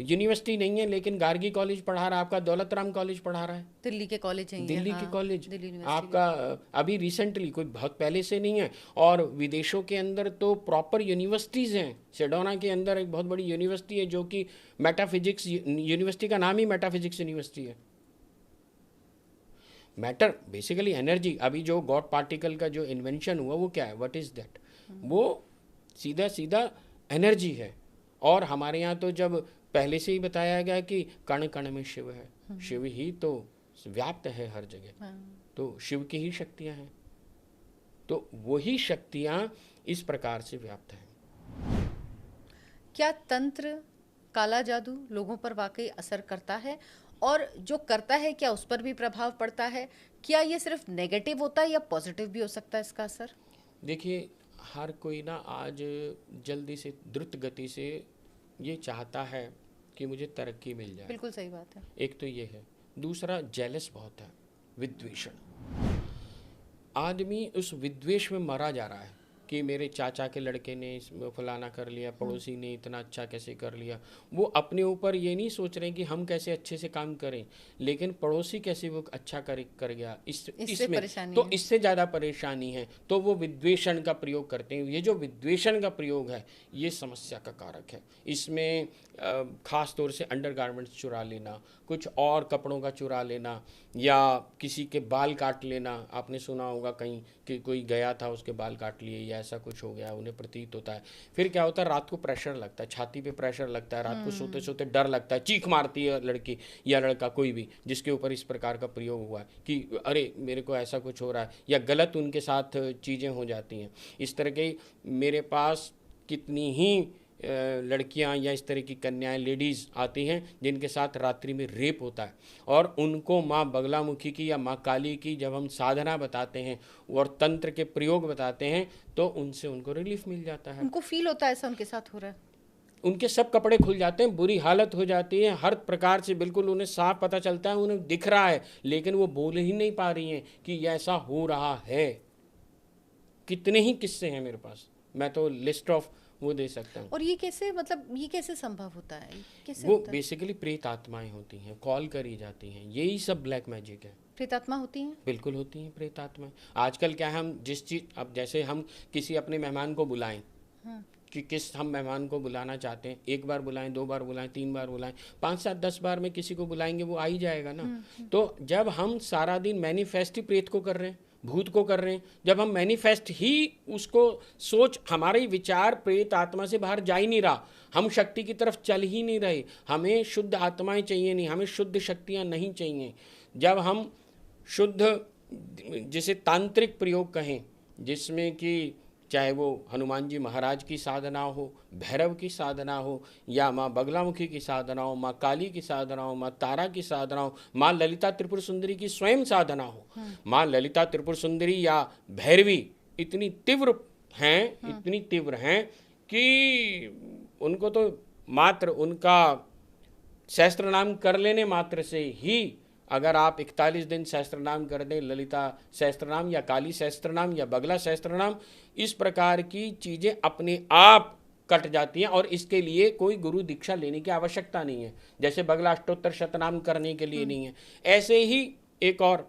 यूनिवर्सिटी नहीं है, लेकिन गार्गी कॉलेज पढ़ा रहा है, आपका दौलत राम कॉलेज पढ़ा रहा है, दिल्ली के कॉलेज हैं, दिल्ली हाँ, के कॉलेज दिल्ली आपका अभी रिसेंटली, कोई बहुत पहले से नहीं है। और विदेशों के अंदर तो प्रॉपर यूनिवर्सिटीज़ हैं। सेडोना के अंदर एक बहुत बड़ी यूनिवर्सिटी है जो कि मेटाफिजिक्स यूनिवर्सिटी का नाम ही मेटाफिजिक्स यूनिवर्सिटी है। Matter basically energy. अभी जो गॉड पार्टिकल का जो इन्वेंशन हुआ वो क्या है, व्हाट इज दैट? वो सीधा सीधा एनर्जी है। और हमारे यहाँ तो जब पहले से ही बताया गया कि कण कण में शिव है, शिव ही तो व्याप्त है हर जगह, तो शिव की ही शक्तियाँ हैं, तो वही शक्तियाँ इस प्रकार से व्याप्त हैं। क्या तंत्र, काला जादू लोगों पर वाकई असर करता है? और जो करता है क्या उस पर भी प्रभाव पड़ता है? क्या ये सिर्फ नेगेटिव होता है या पॉजिटिव भी हो सकता है इसका असर? देखिए, हर कोई ना आज जल्दी से, द्रुत गति से ये चाहता है कि मुझे तरक्की मिल जाए। बिल्कुल सही बात है। एक तो ये है, दूसरा जेलस बहुत है, विद्वेषण। आदमी उस विद्वेष में मरा जा रहा है कि मेरे चाचा के लड़के ने फलाना कर लिया, पड़ोसी ने इतना अच्छा कैसे कर लिया। वो अपने ऊपर ये नहीं सोच रहे कि हम कैसे अच्छे से काम करें, लेकिन पड़ोसी कैसे वो अच्छा कर गया, इसमें तो इससे ज़्यादा परेशानी है, तो वो विद्वेषण का प्रयोग करते हैं। ये जो विद्वेषण का प्रयोग है ये समस्या का कारक है। इसमें ख़ास तौर से अंडरगारमेंट्स चुरा लेना, कुछ और कपड़ों का चुरा लेना, या किसी के बाल काट लेना। आपने सुना होगा कहीं कि कोई गया था, उसके बाल काट लिए, या ऐसा कुछ हो गया, उन्हें प्रतीत होता है। फिर क्या होता है, रात को प्रेशर लगता है, छाती पे प्रेशर लगता है, रात को सोते सोते डर लगता है, चीख मारती है लड़की या लड़का, कोई भी जिसके ऊपर इस प्रकार का प्रयोग हुआ है कि अरे मेरे को ऐसा कुछ हो रहा है, या गलत उनके साथ चीज़ें हो जाती हैं। इस तरह के मेरे पास कितनी ही लड़कियां या इस तरह की कन्याएं, लेडीज़ आती हैं जिनके साथ रात्रि में रेप होता है, और उनको माँ बगलामुखी की या माँ काली की जब हम साधना बताते हैं और तंत्र के प्रयोग बताते हैं तो उनसे उनको रिलीफ मिल जाता है। उनको फील होता है ऐसा उनके साथ हो रहा है? उनके सब कपड़े खुल जाते हैं, बुरी हालत हो जाती है, हर प्रकार से बिल्कुल उन्हें साफ पता चलता है, उन्हें दिख रहा है, लेकिन वो बोल ही नहीं पा रही हैं कि ये ऐसा हो रहा है। कितने ही किस्से हैं मेरे पास, मैं तो लिस्ट ऑफ वो दे सकता हूँ। और ये कैसे, मतलब ये कैसे संभव होता है, कैसे वो होता है? बेसिकली प्रेत आत्माएं होती हैं, कॉल करी जाती हैं, यही सब ब्लैक मैजिक है। प्रेतात्मा होती हैं? बिल्कुल होती हैं प्रेत आत्माएं। आजकल क्या है, हम जिस चीज, अब जैसे हम किसी अपने मेहमान को बुलाएं, हाँ। कि किस हम मेहमान को बुलाना चाहते हैं, एक बार बुलाएं, 2 बार बुलाएं, 3 बार बुलाएं, 5 7 10 बार में किसी को बुलाएंगे वो आ ही जाएगा ना। तो जब हम सारा दिन मैनिफेस्ट ही प्रेत को कर रहे हैं, भूत को कर रहे हैं, जब हम मैनिफेस्ट ही उसको सोच, हमारे विचार प्रेत आत्मा से बाहर जा ही नहीं रहा, हम शक्ति की तरफ चल ही नहीं रहे, हमें शुद्ध आत्माएं चाहिए नहीं, हमें शुद्ध शक्तियां नहीं चाहिए। जब हम शुद्ध, जिसे तांत्रिक प्रयोग कहें, जिसमें कि चाहे वो हनुमान जी महाराज की साधना हो, भैरव की साधना हो, या माँ बगलामुखी की साधना हो, माँ काली की साधना हो, माँ तारा की साधना हो, माँ ललिता त्रिपुर सुंदरी की स्वयं साधना हो, माँ ललिता त्रिपुर सुंदरी या भैरवी इतनी तीव्र हैं, इतनी तीव्र हैं कि उनको तो मात्र उनका सहस्त्र नाम कर लेने मात्र से ही, अगर आप 41 दिन सहस्त्र नाम कर दें, ललिता सहस्त्र नाम या काली सहस्त्र नाम या बगला सहस्त्र नाम, इस प्रकार की चीज़ें अपने आप कट जाती हैं, और इसके लिए कोई गुरु दीक्षा लेने की आवश्यकता नहीं है, जैसे बगला अष्टोत्तर शतनाम करने के लिए नहीं है। ऐसे ही एक और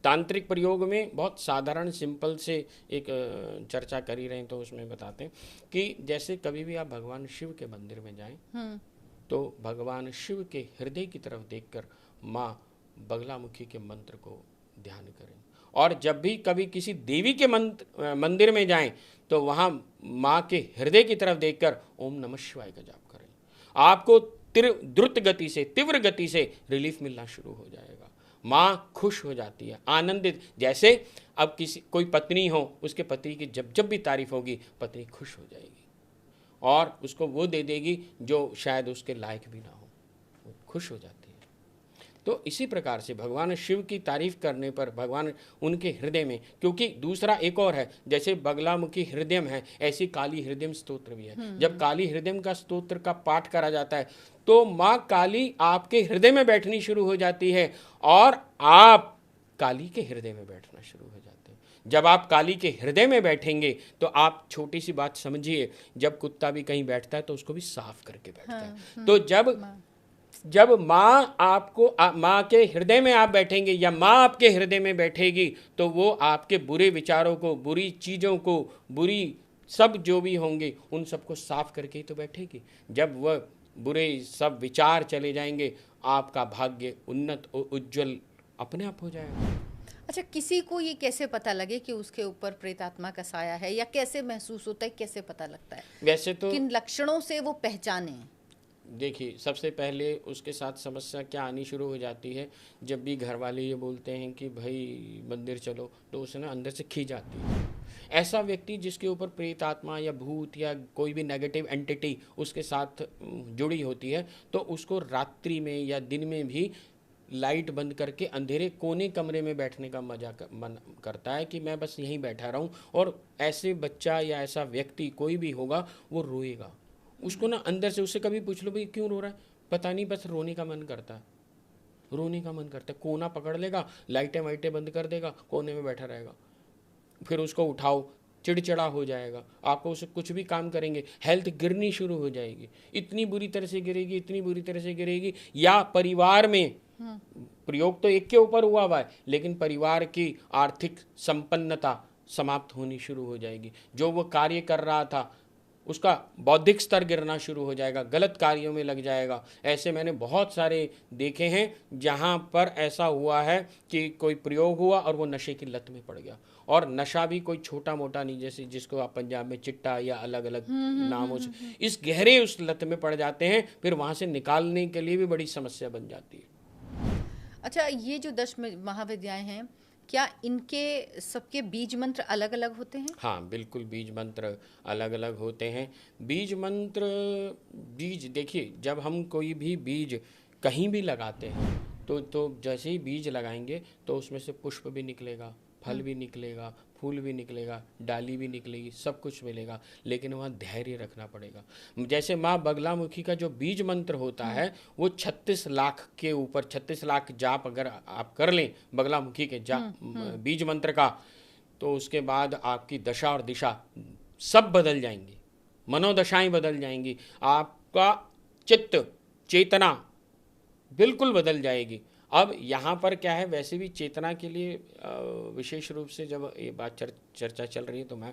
तांत्रिक प्रयोग में बहुत साधारण सिंपल से एक चर्चा कर ही रहे हैं तो उसमें बताते हैं कि जैसे कभी भी आप भगवान शिव के मंदिर में जाएं तो भगवान शिव के हृदय की तरफ देखकर माँ बगलामुखी के मंत्र को ध्यान करें, और जब भी कभी किसी देवी के मंदिर में जाएं तो वहाँ माँ के हृदय की तरफ देखकर ओम नमः शिवाय का जाप करें। आपको द्रुत गति से, तीव्र गति से रिलीफ मिलना शुरू हो जाएगा। माँ खुश हो जाती है, आनंदित, जैसे अब किसी कोई पत्नी हो, उसके पति की जब जब भी तारीफ होगी पत्नी खुश हो जाएगी और उसको वो दे देगी जो शायद उसके लायक भी ना हो, वो खुश हो जाती है। तो इसी प्रकार से भगवान शिव की तारीफ करने पर भगवान उनके हृदय में, क्योंकि दूसरा एक और है, जैसे बगलामुखी हृदय है, ऐसी काली हृदय स्तोत्र भी है। जब काली हृदय का स्तोत्र का पाठ करा जाता है तो माँ काली आपके हृदय में बैठनी शुरू हो जाती है और आप काली के हृदय में बैठना शुरू हो जाते हैं। जब आप काली के हृदय में बैठेंगे तो आप छोटी सी बात समझिए, जब कुत्ता भी कहीं बैठता है तो उसको भी साफ करके बैठता है। तो जब माँ आपको माँ के हृदय में आप बैठेंगे या माँ आपके हृदय में बैठेगी तो वो आपके बुरे विचारों को, बुरी चीज़ों को, बुरी सब जो भी होंगे उन सबको साफ करके ही तो बैठेगी। जब वह बुरे सब विचार चले जाएंगे, आपका भाग्य उन्नत और उज्जवल अपने आप हो जाएगा। अच्छा, किसी को ये कैसे पता लगे कि उसके ऊपर प्रेतात्मा का साया है, या कैसे महसूस होता है, कैसे पता लगता है? वैसे तो किन लक्षणों से वो पहचाने? देखिए, सबसे पहले उसके साथ समस्या क्या आनी शुरू हो जाती है, जब भी घर वाले ये बोलते हैं कि भाई मंदिर चलो, तो उसे ना अंदर से खींच आती है। ऐसा व्यक्ति जिसके ऊपर प्रेत आत्मा या भूत या कोई भी नेगेटिव एंटिटी उसके साथ जुड़ी होती है, तो उसको रात्रि में या दिन में भी लाइट बंद करके अंधेरे कोने कमरे में बैठने का मन करता है कि मैं बस यहीं बैठा रहूं। और ऐसे बच्चा या ऐसा व्यक्ति कोई भी होगा वो रोएगा, उसको ना अंदर से, उससे कभी पूछ लो भाई क्यों रो रहा है, पता नहीं, बस रोने का मन करता है, रोने का मन करता है। कोना पकड़ लेगा, लाइटें वाइटें बंद कर देगा, कोने में बैठा रहेगा, फिर उसको उठाओ, चिड़चिड़ा हो जाएगा, आपको उसे कुछ भी काम करेंगे हेल्थ गिरनी शुरू हो जाएगी, इतनी बुरी तरह से गिरेगी, इतनी बुरी तरह से गिरेगी। या परिवार में प्रयोग तो एक के ऊपर हुआ है, लेकिन परिवार की आर्थिक संपन्नता समाप्त होनी शुरू हो जाएगी। जो वो कार्य कर रहा था उसका बौद्धिक स्तर गिरना शुरू हो जाएगा, गलत कार्यों में लग जाएगा। ऐसे मैंने बहुत सारे देखे हैं जहाँ पर ऐसा हुआ है कि कोई प्रयोग हुआ और वो नशे की लत में पड़ गया। और नशा भी कोई छोटा मोटा नहीं, जैसे जिसको आप पंजाब में चिट्टा या अलग अलग नामों से, इस गहरे उस लत में पड़ जाते हैं, फिर वहाँ से निकालने के लिए भी बड़ी समस्या बन जाती है। अच्छा, ये जो 10 महाविद्याएं हैं, क्या इनके सबके बीज मंत्र अलग अलग होते हैं? हाँ, बिल्कुल बीज मंत्र अलग अलग होते हैं। बीज मंत्र, बीज देखिए, जब हम कोई भी बीज कहीं भी लगाते हैं तो जैसे ही बीज लगाएंगे तो उसमें से पुष्प भी निकलेगा, फल भी निकलेगा, फूल भी निकलेगा, डाली भी निकलेगी, सब कुछ मिलेगा, लेकिन वहाँ धैर्य रखना पड़ेगा। जैसे माँ बगलामुखी का जो बीज मंत्र होता है वो 36 लाख के ऊपर, 36 लाख जाप अगर आप कर लें बगलामुखी के बीज मंत्र का, तो उसके बाद आपकी दशा और दिशा सब बदल जाएंगी, मनोदशाएं बदल जाएंगी, आपका चित्त चेतना बिल्कुल बदल जाएगी। अब यहाँ पर क्या है, वैसे भी चेतना के लिए विशेष रूप से जब ये बात चर्चा चल रही है तो मैं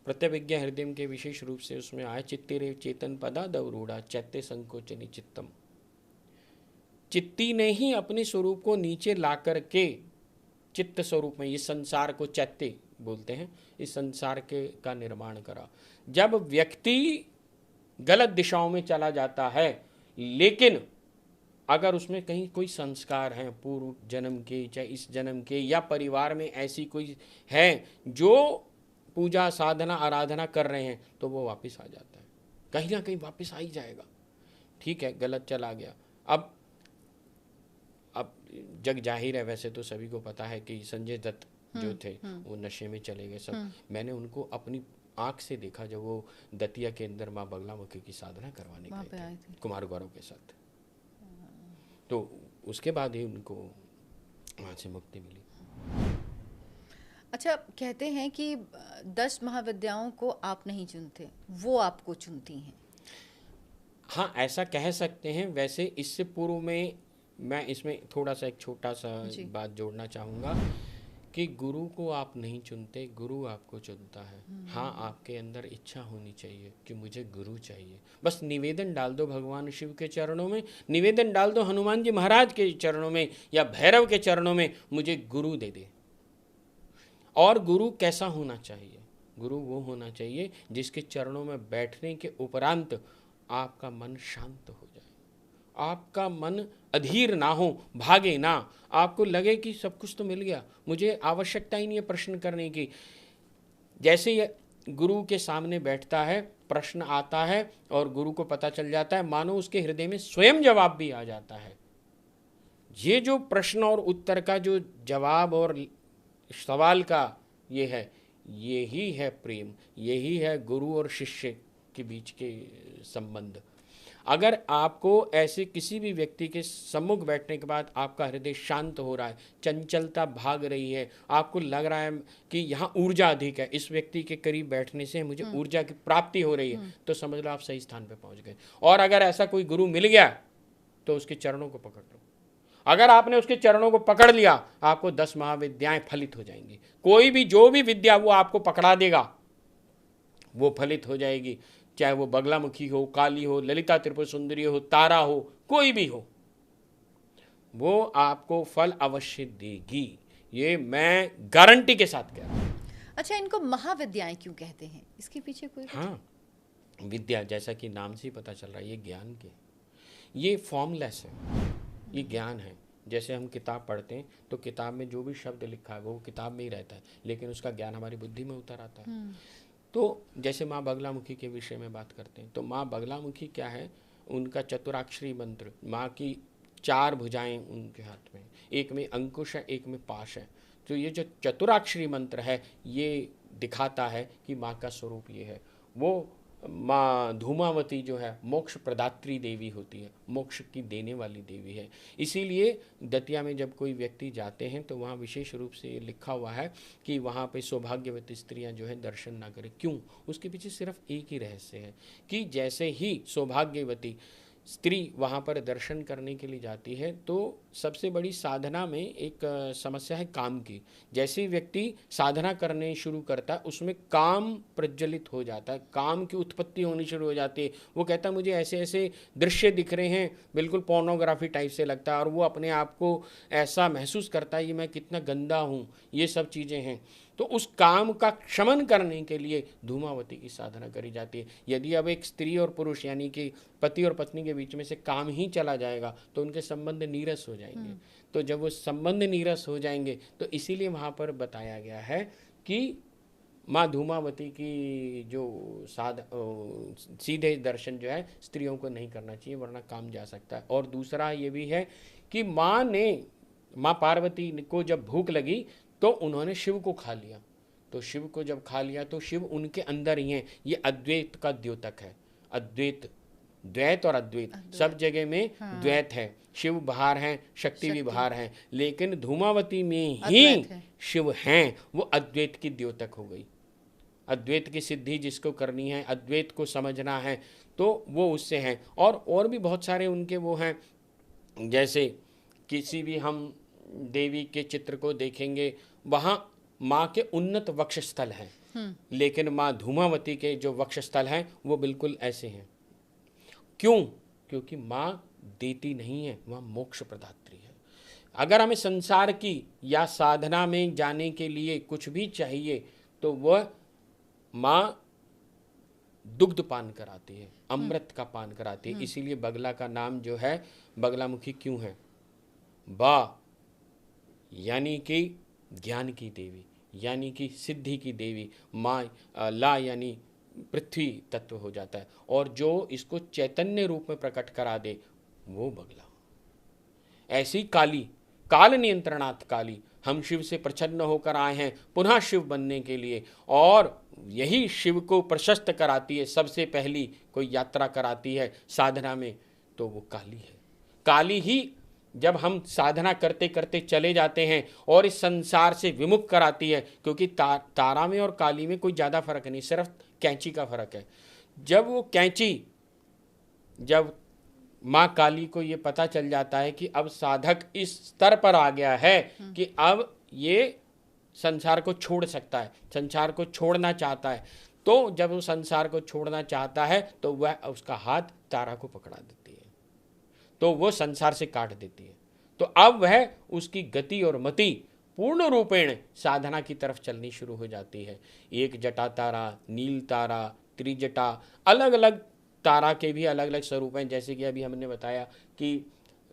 प्रत्यभिज्ञा हृदय के विशेष रूप से उसमें आया, चित्ते चेतन पदा दवरूढ़ा चैत्य संकोचनी चित्तम। चित्ती ने ही अपने स्वरूप को नीचे ला करके चित्त स्वरूप में, इस संसार को चैत्य बोलते हैं, इस संसार के का निर्माण करा। जब व्यक्ति गलत दिशाओं में चला जाता है, लेकिन अगर उसमें कहीं कोई संस्कार हैं पूर्व जन्म के, चाहे इस जन्म के, या परिवार में ऐसी कोई है जो पूजा साधना आराधना कर रहे हैं, तो वो वापस आ जाता है, कहीं ना कहीं वापस आ ही जाएगा। ठीक है, गलत चला गया। अब जग जाहिर है, वैसे तो सभी को पता है कि संजय दत्त जो थे वो नशे में चले गए सब। मैंने उनको अपनी आंख से देखा जब वो दतिया के अंदर माँ बगलामुखी की साधना करवाने गए थे कुमार गौरव के साथ। तो उसके बाद ही उनको वहाँ से मुक्ति मिली। अच्छा, कहते हैं कि 10 महाविद्याओं को आप नहीं चुनते, वो आपको चुनती हैं। हाँ, ऐसा कह सकते हैं। वैसे इससे पूर्व में मैं इसमें थोड़ा सा एक छोटा सा बात जोड़ना चाहूँगा कि गुरु को आप नहीं चुनते, गुरु आपको चुनता है। हाँ, आपके अंदर इच्छा होनी चाहिए कि मुझे गुरु चाहिए, बस निवेदन डाल दो भगवान शिव के चरणों में, निवेदन डाल दो हनुमान जी महाराज के चरणों में या भैरव के चरणों में, मुझे गुरु दे दे। और गुरु कैसा होना चाहिए? गुरु वो होना चाहिए जिसके चरणों में बैठने के उपरांत आपका मन शांत हो जाए, आपका मन अधीर ना हो, भागे ना, आपको लगे कि सब कुछ तो मिल गया, मुझे आवश्यकता ही नहीं है प्रश्न करने की। जैसे ये गुरु के सामने बैठता है, प्रश्न आता है और गुरु को पता चल जाता है, मानो उसके हृदय में स्वयं जवाब भी आ जाता है। ये जो प्रश्न और उत्तर का जो जवाब और सवाल का ये है, यही है प्रेम, यही है गुरु और शिष्य के बीच के संबंध। अगर आपको ऐसे किसी भी व्यक्ति के सम्मुख बैठने के बाद आपका हृदय शांत हो रहा है, चंचलता भाग रही है, आपको लग रहा है कि यहाँ ऊर्जा अधिक है, इस व्यक्ति के करीब बैठने से मुझे ऊर्जा की प्राप्ति हो रही है, तो समझ लो आप सही स्थान पे पहुँच गए। और अगर ऐसा कोई गुरु मिल गया तो उसके चरणों को पकड़ लो। अगर आपने उसके चरणों को पकड़ लिया, आपको 10 महाविद्याएं फलित हो जाएंगी। कोई भी जो भी विद्या वो आपको पकड़ा देगा वो फलित हो जाएगी, चाहे वो बगलामुखी हो, काली हो, ललिता त्रिपुर सुंदरी हो, तारा हो, कोई भी हो, वो आपको फल अवश्य देगी। ये मैं गारंटी के साथ कह रहा हूँ। अच्छा, इनको महाविद्याएं क्यों कहते हैं? इसके पीछे कोई हाँ, विद्या जैसा कि नाम से ही पता चल रहा है, ये ज्ञान के, ये फॉर्मलेस है, ये ज्ञान है। जैसे हम किताब पढ़ते हैं तो किताब में जो भी शब्द लिखा है वो किताब में ही रहता है, लेकिन उसका ज्ञान हमारी बुद्धि में उतर आता है। तो जैसे माँ बगलामुखी के विषय में बात करते हैं तो माँ बगलामुखी क्या है, उनका चतुराक्षरी मंत्र, माँ की 4 भुजाएं उनके हाथ में, एक में अंकुश है, एक में पाश है। तो ये जो चतुराक्षरी मंत्र है ये दिखाता है कि माँ का स्वरूप ये है। वो माँ धूमावती जो है मोक्ष प्रदात्री देवी होती है, मोक्ष की देने वाली देवी है। इसीलिए दतिया में जब कोई व्यक्ति जाते हैं तो वहाँ विशेष रूप से लिखा हुआ है कि वहाँ पे सौभाग्यवती स्त्रियाँ जो है दर्शन ना करें। क्यों? उसके पीछे सिर्फ एक ही रहस्य है कि जैसे ही सौभाग्यवती स्त्री वहाँ पर दर्शन करने के लिए जाती है तो सबसे बड़ी साधना में एक समस्या है काम की। जैसे ही व्यक्ति साधना करने शुरू करता है उसमें काम प्रज्वलित हो जाता है, काम की उत्पत्ति होनी शुरू हो जाती है। वो कहता है मुझे ऐसे ऐसे दृश्य दिख रहे हैं, बिल्कुल पोर्नोग्राफी टाइप से लगता है, और वो अपने आप को ऐसा महसूस करता है कि मैं कितना गंदा हूँ, ये सब चीज़ें हैं। तो उस काम का शमन करने के लिए धूमावती की साधना करी जाती है। यदि अब एक स्त्री और पुरुष यानी कि पति और पत्नी के बीच में से काम ही चला जाएगा तो उनके संबंध नीरस हो जाएंगे। तो जब वो संबंध नीरस हो जाएंगे तो इसीलिए वहाँ पर बताया गया है कि माँ धूमावती की जो सीधे दर्शन जो है स्त्रियों को नहीं करना चाहिए, वरना काम जा सकता है। और दूसरा ये भी है कि माँ पार्वती को जब भूख लगी तो उन्होंने शिव को खा लिया। तो शिव को जब खा लिया तो शिव उनके अंदर ही हैं। ये अद्वैत का द्योतक है। अद्वैत, द्वैत और अद्वैत सब जगह में द्वैत है। शिव बाहर हैं, शक्ति भी बाहर हैं, लेकिन धूमावती में ही शिव हैं। वो अद्वैत की द्योतक हो गई। अद्वैत की सिद्धि जिसको करनी है, अद्वैत को समझना है, तो वो उससे हैं। और भी बहुत सारे उनके वो हैं। जैसे किसी भी हम देवी के चित्र को देखेंगे, वहाँ माँ के उन्नत वक्षस्थल हैं, लेकिन माँ धूमावती के जो वक्षस्थल हैं वो बिल्कुल ऐसे हैं। क्यों? क्योंकि माँ देती नहीं है, वह मोक्ष प्रदात्री है। अगर हमें संसार की या साधना में जाने के लिए कुछ भी चाहिए तो वह माँ दुग्ध पान कराती है, अमृत का पान कराती है। इसीलिए बगला का नाम जो है बगलामुखी क्यों है? बा यानी कि ज्ञान की देवी, यानी कि सिद्धि की देवी। माँ ला यानी पृथ्वी तत्व हो जाता है, और जो इसको चैतन्य रूप में प्रकट करा दे वो बगला। ऐसी काली, काल नियंत्रणात् काली, हम शिव से प्रसन्न होकर आए हैं पुनः शिव बनने के लिए, और यही शिव को प्रशस्त कराती है। सबसे पहली कोई यात्रा कराती है साधना में तो वो काली है। काली ही जब हम साधना करते करते चले जाते हैं और इस संसार से विमुख कराती है, क्योंकि तारा में और काली में कोई ज़्यादा फर्क नहीं, सिर्फ कैंची का फर्क है। जब वो कैंची, जब माँ काली को ये पता चल जाता है कि अब साधक इस स्तर पर आ गया है कि अब ये संसार को छोड़ सकता है, संसार को छोड़ना चाहता है, तो जब वो संसार को छोड़ना चाहता है तो वह उसका हाथ तारा को पकड़ा देती है, तो वो संसार से काट देती है। तो अब वह उसकी गति और मति पूर्ण रूपेण साधना की तरफ चलनी शुरू हो जाती है। एक जटा तारा, नील तारा, त्रिजटा, अलग अलग तारा के भी अलग अलग स्वरूप हैं। जैसे कि अभी हमने बताया कि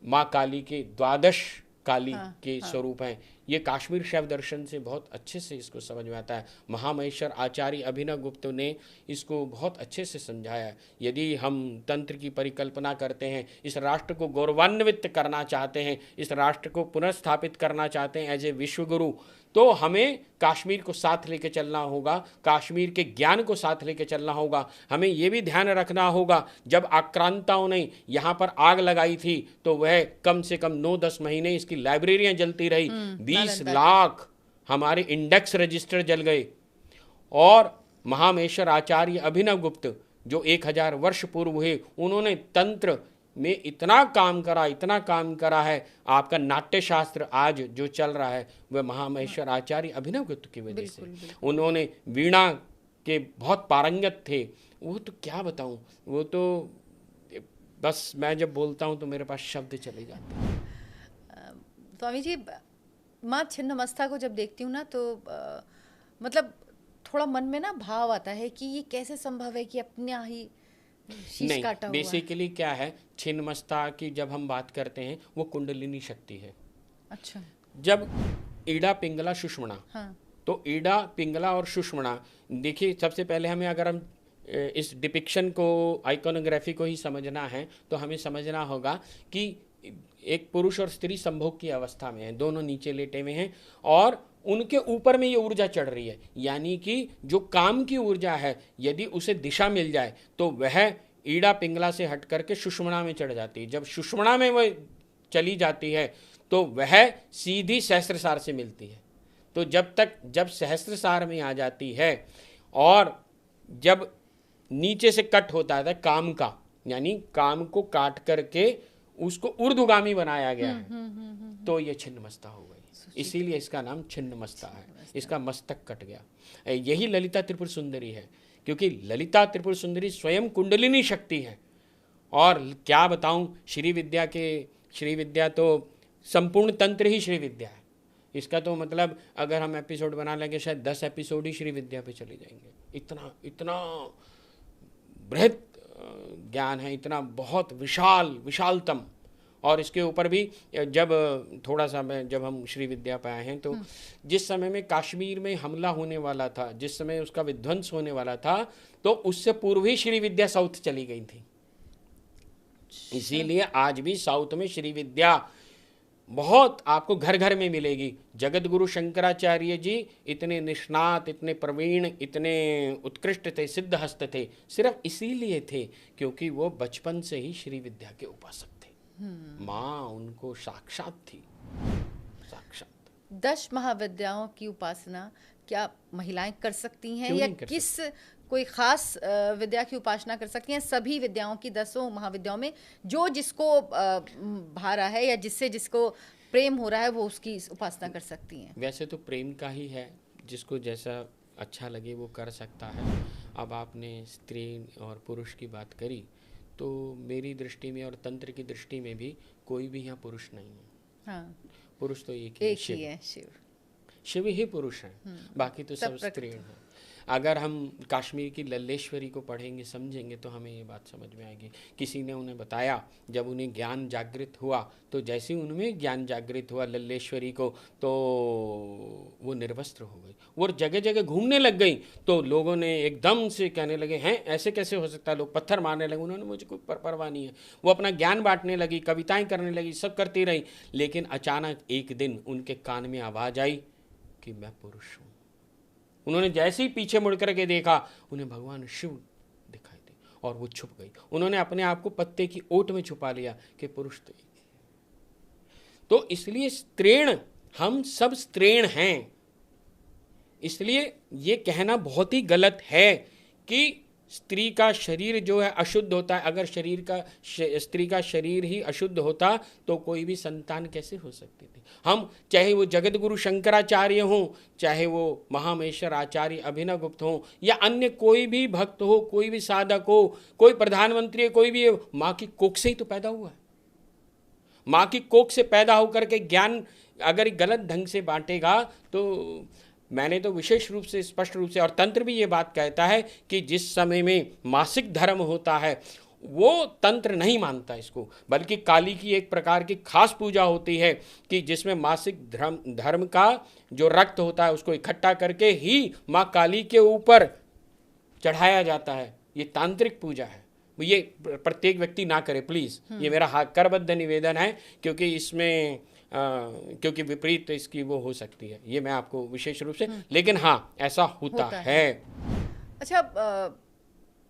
माँ काली के 12 काली के स्वरूप हैं। ये काश्मीर शैव दर्शन से बहुत अच्छे से इसको समझ में आता है। महामहेश्वर आचार्य अभिनव गुप्त ने इसको बहुत अच्छे से समझाया है। यदि हम तंत्र की परिकल्पना करते हैं, इस राष्ट्र को गौरवान्वित करना चाहते हैं, इस राष्ट्र को पुनर्स्थापित करना चाहते हैं एज ए विश्वगुरु, तो हमें कश्मीर को साथ लेके चलना होगा, कश्मीर के ज्ञान को साथ लेके चलना होगा। हमें ये भी ध्यान रखना होगा, जब आक्रांताओं ने यहाँ पर आग लगाई थी तो वह कम से कम 9-10 महीने इसकी लाइब्रेरियाँ जलती रही। 20 लाख हमारे इंडेक्स रजिस्टर जल गए। और महामहेश्वर आचार्य अभिनव गुप्त जो 1000 वर्ष पूर्व हुए, उन्होंने तंत्र में इतना काम करा है। आपका नाट्य शास्त्र आज जो चल रहा है वह महामहेश्वर आचार्य अभिनव गुप्त की वजह से। उन्होंने वीणा के बहुत पारंगत थे। वो तो क्या बताऊं, वो तो बस मैं जब बोलता हूं तो मेरे पास शब्द चले जाते हैं। स्वामी जी, माँ छिन्नमस्ता को जब देखती हूँ ना तो मतलब थोड़ा मन में ना भाव आता है कि ये कैसे संभव है कि अपना ही नहीं, बेसिकली क्या है, छिन्नमस्ता की जब हम बात करते हैं वो कुंडलिनी शक्ति है। अच्छा। जब ईड़ा पिंगला सुषुम्ना, तो ईड़ा पिंगला और सुषुम्ना, देखिए सबसे पहले हमें, अगर हम इस डिपिक्शन को, आइकोनोग्राफी को ही समझना है तो हमें समझना होगा कि एक पुरुष और स्त्री संभोग की अवस्था में है, दोनों नीचे लेटे हुए हैं और उनके ऊपर में ये ऊर्जा चढ़ रही है। यानी कि जो काम की ऊर्जा है, यदि उसे दिशा मिल जाए तो वह ईड़ा पिंगला से हट करके सुषुम्ना में चढ़ जाती है। जब सुषुम्ना में वह चली जाती है तो वह सीधी सहस्त्रसार से मिलती है। तो जब सहस्त्रसार में आ जाती है और जब नीचे से कट होता है काम का, यानी काम को काट करके उसको ऊर्ध्वगामी बनाया गया है, तो ये छिन्नमस्ता हो गई। इसीलिए इसका नाम छिन्नमस्ता है, इसका मस्तक कट गया। यही ललिता त्रिपुर सुंदरी है, क्योंकि ललिता त्रिपुर सुंदरी स्वयं कुंडलिनी शक्ति है। और क्या बताऊं, श्री विद्या तो संपूर्ण तंत्र ही श्री विद्या है। इसका तो मतलब अगर हम एपिसोड बना लेंगे शायद 10 एपिसोड ही श्री विद्या पे चले जाएंगे। इतना इतना बृहत ज्ञान है, इतना बहुत विशालतम। और इसके ऊपर भी जब थोड़ा सा जब हम श्री विद्या पे आए हैं तो जिस समय में कश्मीर में हमला होने वाला था, जिस समय उसका विध्वंस होने वाला था, तो उससे पूर्व ही श्री विद्या साउथ चली गई थी। इसीलिए आज भी साउथ में श्री विद्या बहुत आपको घर घर में मिलेगी। जगत गुरु शंकराचार्य जी इतने निष्णात, इतने प्रवीण, इतने उत्कृष्ट थे, सिद्ध हस्त थे, सिर्फ इसीलिए थे क्योंकि वो बचपन से ही श्री विद्या के उपासक थे। माँ उनको साक्षात थी, साक्षात। 10 महाविद्याओं की उपासना क्या महिलाएं कर सकती हैं या किस कोई खास विद्या की उपासना कर सकती हैं? सभी विद्याओं की 10 महाविद्याओं में जो जिसको भा रहा है या जिससे जिसको प्रेम हो रहा है वो उसकी उपासना कर सकती हैं। वैसे तो प्रेम का ही है, जिसको जैसा अच्छा लगे वो कर सकता है। अब आपने स्त्री और पुरुष की बात करी तो मेरी दृष्टि में और तंत्र की दृष्टि में भी कोई भी यहाँ पुरुष नहीं है। हाँ, पुरुष तो एक ही है, शिव ही पुरुष है, बाकी तो सब स्त्री हैं। अगर हम कश्मीर की लल्लेश्वरी को पढ़ेंगे, समझेंगे तो हमें ये बात समझ में आएगी। किसी ने उन्हें बताया, जब उन्हें ज्ञान जागृत हुआ तो जैसे ही उनमें ज्ञान जागृत हुआ लल्लेश्वरी को, तो वो निर्वस्त्र हो गई, वो जगह जगह घूमने लग गई। तो लोगों ने एकदम से कहने लगे, हैं ऐसे कैसे हो सकता है, लोग पत्थर मारने लगे। उन्होंने मुझे कोई परवाह नहीं है। वो अपना ज्ञान बांटने लगी, कविताएं करने लगी, सब करती रही। लेकिन अचानक एक दिन उनके कान में आवाज़ आई कि मैं पुरुष हूँ। उन्होंने जैसे ही पीछे मुड़ करके देखा, उन्हें भगवान शिव दिखाई दे और वो छुप गई। उन्होंने अपने आप को पत्ते की ओट में छुपा लिया कि पुरुष तो एक ही। तो इसलिए स्त्रीण, हम सब स्त्रीण हैं। इसलिए ये कहना बहुत ही गलत है कि स्त्री का शरीर जो है अशुद्ध होता है। अगर स्त्री का शरीर ही अशुद्ध होता तो कोई भी संतान कैसे हो सकती थी। हम चाहे वो जगत गुरु शंकराचार्य हों, चाहे वो महामेश्वर आचार्य अभिनव गुप्त हों, या अन्य कोई भी भक्त हो, कोई भी साधक हो, कोई प्रधानमंत्री, कोई भी, माँ की कोख से ही तो पैदा हुआ है। माँ की कोख से पैदा होकर के ज्ञान अगर गलत ढंग से बांटेगा तो मैंने तो विशेष रूप से, स्पष्ट रूप से, और तंत्र भी ये बात कहता है कि जिस समय में मासिक धर्म होता है वो तंत्र नहीं मानता इसको, बल्कि काली की एक प्रकार की खास पूजा होती है कि जिसमें मासिक धर्म का जो रक्त होता है उसको इकट्ठा करके ही माँ काली के ऊपर चढ़ाया जाता है। ये तांत्रिक पूजा है। ये प्रत्येक व्यक्ति ना करे प्लीज़, ये मेरा करबद्ध निवेदन है, क्योंकि इसमें क्योंकि विपरीत इसकी वो हो सकती है, ये मैं आपको विशेष रूप से, लेकिन हाँ ऐसा होता है। अच्छा,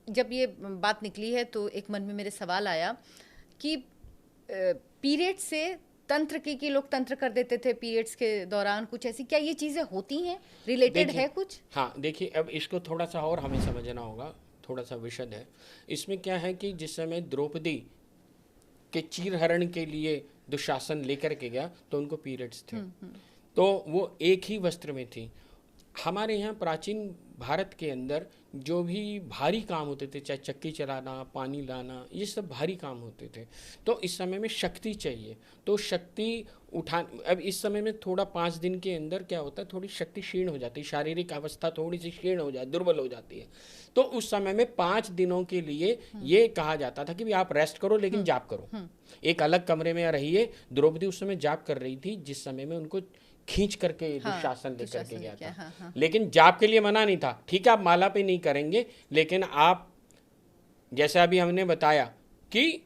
जब ये बात निकली है तो एक मन में मेरे सवाल आया कि पीरियड से तंत्र की लोग तंत्र कर देते थे पीरियड्स के दौरान, कुछ ऐसी क्या ये चीज़ें होती हैं, रिलेटेड है कुछ? हाँ देखिए, अब इसको थोड़ा सा और हमें समझना होगा, थोड़ा सा विशद है। इसमें क्या है कि जिस समय द्रौपदी के चीरहरण के लिए दुशासन लेकर के गया तो उनको पीरियड्स थे, तो वो एक ही वस्त्र में थी। हमारे यहाँ प्राचीन भारत के अंदर जो भी भारी काम होते थे, चाहे चक्की चलाना, पानी लाना, ये सब भारी काम होते थे। तो इस समय में शक्ति चाहिए, तो शक्ति अब इस समय में थोड़ा 5 दिन के अंदर क्या होता है, थोड़ी शक्ति क्षीण हो जाती है, शारीरिक अवस्था थोड़ी सी क्षीण हो जाती, दुर्बल हो जाती है। तो उस समय में 5 दिनों के लिए ये कहा जाता था कि भी आप रेस्ट करो लेकिन जाप करो, एक अलग कमरे में रहिए। द्रौपदी उस समय जाप कर रही थी, जिस समय में उनको खींच करके दुशासन लेकर के गया था। लेकिन जाप के लिए मना नहीं था। ठीक है, आप माला पे नहीं करेंगे, लेकिन आप जैसा अभी हमने बताया कि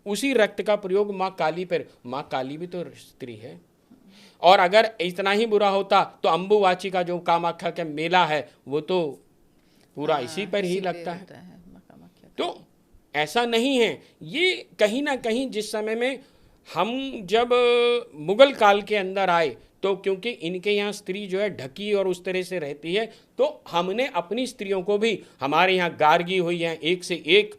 उसी रक्त का प्रयोग माँ काली पर, माँ काली भी तो स्त्री है। और अगर इतना ही बुरा होता तो अम्बुवाची का जो कामाख्या का मेला है वो तो पूरा इसी पर ही लगता है। तो ऐसा नहीं है। ये कहीं ना कहीं जिस समय में हम जब मुगल काल के अंदर आए तो क्योंकि इनके यहाँ स्त्री जो है ढकी और उस तरह से रहती है, तो हमने अपनी स्त्रियों को भी, हमारे यहाँ गार्गी हुई हैं, एक से एक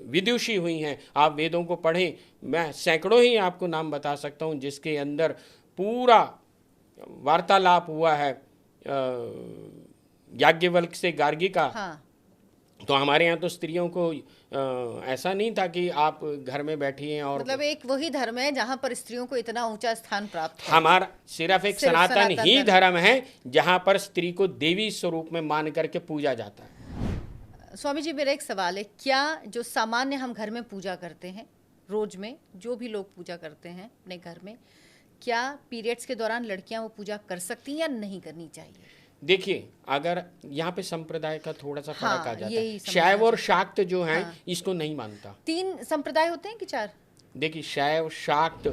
विदुषी हुई हैं। आप वेदों को पढ़ें, मैं सैकड़ों ही आपको नाम बता सकता हूँ जिसके अंदर पूरा वार्तालाप हुआ है याज्ञवल्क्य से गार्गी का। तो हमारे यहाँ तो स्त्रियों को ऐसा नहीं था कि आप घर में बैठी हैं और मतलब एक वही धर्म है जहाँ पर स्त्रियों को इतना ऊंचा स्थान प्राप्त है। हमारा सिर्फ एक सिर्फ सनातन सनातन ही धर्म। धर्म है जहाँ पर स्त्री को देवी स्वरूप में मान करके पूजा जाता है। स्वामी जी, मेरा एक सवाल है, क्या जो सामान्य हम घर में पूजा करते हैं, रोज में जो भी लोग पूजा करते हैं अपने घर में, क्या पीरियड्स के दौरान लड़कियां वो पूजा कर सकती हैं या नहीं करनी चाहिए? देखिए, अगर यहाँ पे संप्रदाय का थोड़ा सा फर्क आ जाता यही है। समझना शैव और चाहिए। शाक्त जो हैं इसको नहीं मानता। 3 संप्रदाय होते हैं कि 4? देखिए, शैव शाक्त,